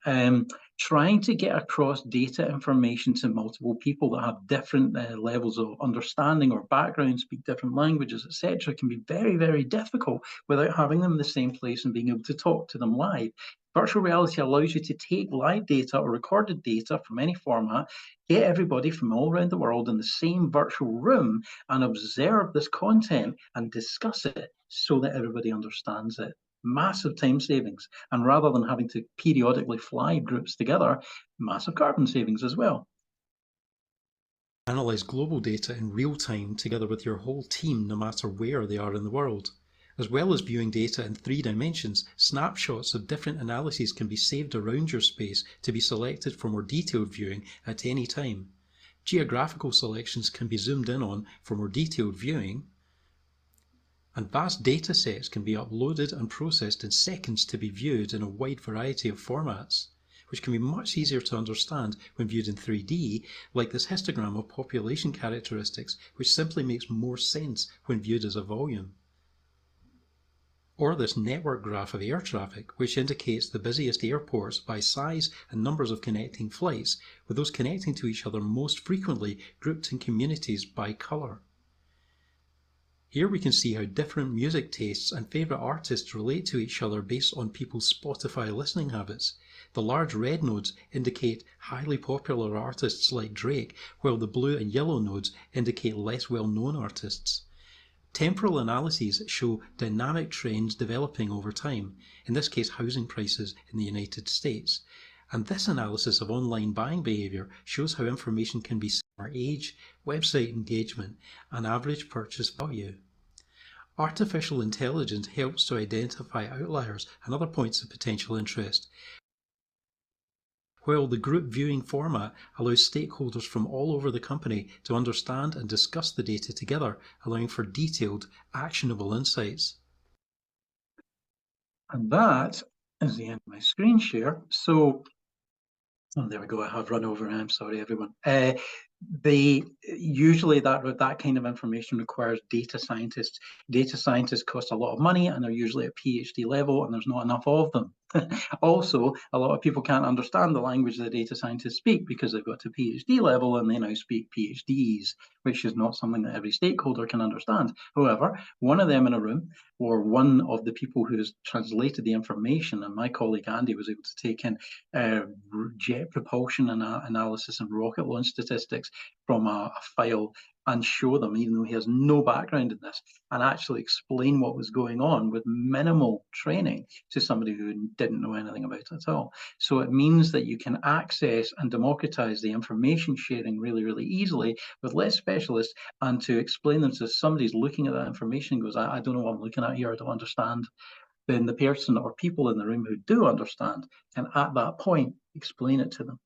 A: Trying to get across data information to multiple people that have different levels of understanding or background, speak different languages, etc., can be very, very difficult without having them in the same place and being able to talk to them live. Virtual reality allows you to take live data or recorded data from any format, get everybody from all around the world in the same virtual room and observe this content and discuss it so that everybody understands it. Massive time savings. And rather than having to periodically fly groups together, massive carbon savings as well.
B: Analyze global data in real time together with your whole team, no matter where they are in the world. As well as viewing data in 3 dimensions, snapshots of different analyses can be saved around your space to be selected for more detailed viewing at any time. Geographical selections can be zoomed in on for more detailed viewing, and vast data sets can be uploaded and processed in seconds to be viewed in a wide variety of formats, which can be much easier to understand when viewed in 3D, like this histogram of population characteristics, which simply makes more sense when viewed as a volume. Or this network graph of air traffic, which indicates the busiest airports by size and numbers of connecting flights, with those connecting to each other most frequently grouped in communities by colour. Here we can see how different music tastes and favourite artists relate to each other based on people's Spotify listening habits. The large red nodes indicate highly popular artists like Drake, while the blue and yellow nodes indicate less well-known artists. Temporal analyses show dynamic trends developing over time, in this case housing prices in the United States. And this analysis of online buying behaviour shows how information can be for age, website engagement, and average purchase value. Artificial intelligence helps to identify outliers and other points of potential interest, while the group viewing format allows stakeholders from all over the company to understand and discuss the data together, allowing for detailed, actionable insights.
A: And that is the end of my screen share. So, oh, there we go. I have run over. I'm sorry, everyone. Usually that kind of information requires data scientists. Data scientists cost a lot of money, and they're usually at PhD level, and there's not enough of them. Also, a lot of people can't understand the language that data scientists speak because they've got to PhD level and they now speak PhDs, which is not something that every stakeholder can understand. However, one of them in a room, or one of the people who has translated the information, and my colleague Andy was able to take in jet propulsion analysis and rocket launch statistics from a file and show them, even though he has no background in this, and actually explain what was going on with minimal training to somebody who didn't know anything about it at all. So it means that you can access and democratize the information sharing really, really easily with less specialists, and to explain them to somebody's looking at that information and goes, I don't know what I'm looking at here, I don't understand. Then the person or people in the room who do understand can at that point explain it to them.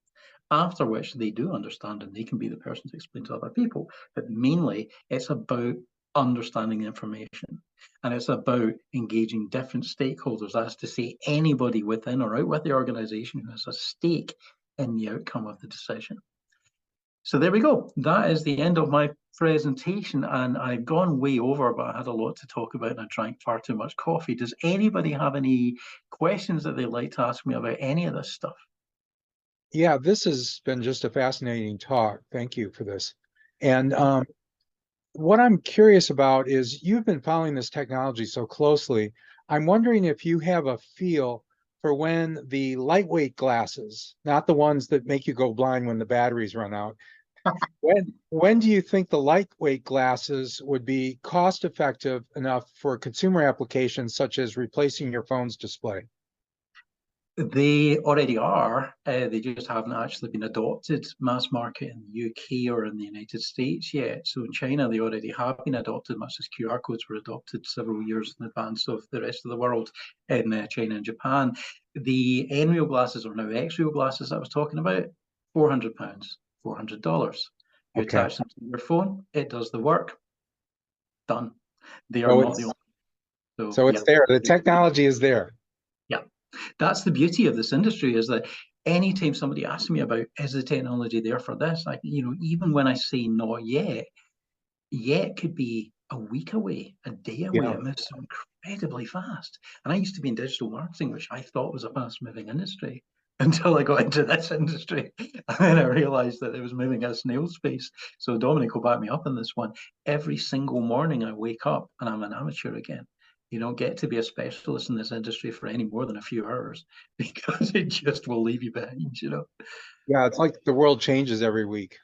A: After which they do understand and they can be the person to explain to other people. But mainly it's about understanding the information, and it's about engaging different stakeholders, as to say anybody within or out with the organization who has a stake in the outcome of the decision. So there we go. That is the end of my presentation, and I've gone way over, but I had a lot to talk about and I drank far too much coffee. Does anybody have any questions that they'd like to ask me about any of this stuff?
G: Yeah, this has been just a fascinating talk. Thank you for this. And what I'm curious about is you've been following this technology so closely. I'm wondering if you have a feel for when the lightweight glasses, not the ones that make you go blind when the batteries run out, When do you think the lightweight glasses would be cost effective enough for consumer applications such as replacing your phone's display?
A: They already are. They just haven't actually been adopted mass market in the UK or in the United States yet. So in China, they already have been adopted, much as QR codes were adopted several years in advance of the rest of the world in China and Japan. The Nreal glasses, or now X-Real glasses I was talking about, £400, $400. You
G: Okay.
A: attach them to your phone, it does the work. Done. They are
G: So
A: not the only.
G: so it's there. The technology is there.
A: Yeah, that's the beauty of this industry, is that anytime somebody asks me about, is the technology there for this, even when I say not yet, yet could be a week away, a day away.
G: Yeah.
A: It moves so incredibly fast. And I used to be in digital marketing, which I thought was a fast moving industry until I got into this industry. And then I realized that it was moving at a snail's pace. So Dominic will back me up on this one. Every single morning I wake up and I'm an amateur again. You don't get to be a specialist in this industry for any more than a few hours because it just will leave you behind.
G: Yeah, it's like the world changes every week.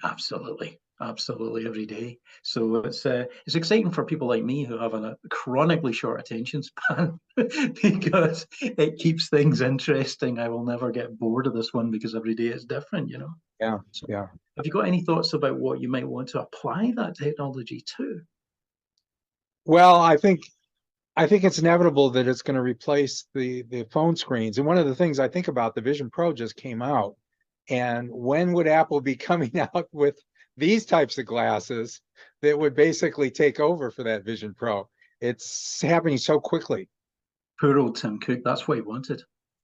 A: Absolutely, absolutely every day. So it's exciting for people like me who have a chronically short attention span because it keeps things interesting. I will never get bored of this one because every day is different.
G: Yeah,
A: So
G: yeah.
A: have you got any thoughts about what you might want to apply that technology to?
G: Well, I think it's inevitable that it's going to replace the phone screens. And one of the things I think about, the Vision Pro just came out. And when would Apple be coming out with these types of glasses that would basically take over for that Vision Pro? It's happening so quickly.
A: Poor old Tim Cook, that's what he wanted.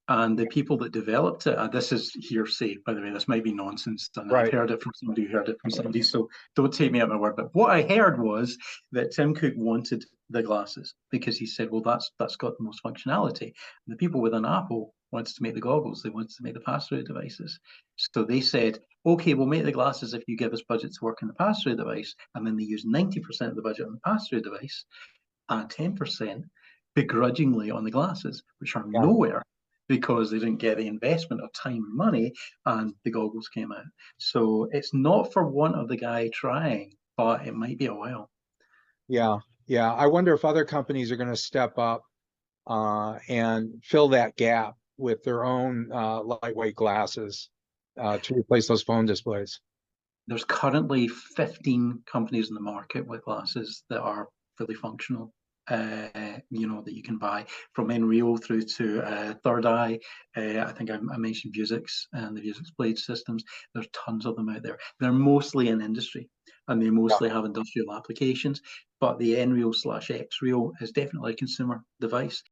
A: And the people that developed it, and this is hearsay, by the way, this might be nonsense, and I've
G: Right.
A: heard it from somebody who heard it from somebody, so don't take me at my word. But what I heard was that Tim Cook wanted the glasses because he said, well, that's got the most functionality. And the people within Apple wanted to make the goggles, they wanted to make the pass-through devices. So they said, okay, we'll make the glasses if you give us budget to work on the pass-through device. And then they use 90% of the budget on the pass-through device and 10% begrudgingly on the glasses, which are
G: Yeah.
A: nowhere because they didn't get the investment of time and money, and the goggles came out. So it's not for want of the guy trying, but it might be a while.
G: Yeah. Yeah. I wonder if other companies are going to step up and fill that gap with their own lightweight glasses to replace those phone displays.
A: There's currently 15 companies in the market with glasses that are fully functional. That you can buy, from Nreal through to Third Eye. I think I mentioned Vuzix and the Vuzix Blade systems. There's tons of them out there. They're mostly in industry and they mostly have industrial applications, but the Nreal / X-Real is definitely a consumer device.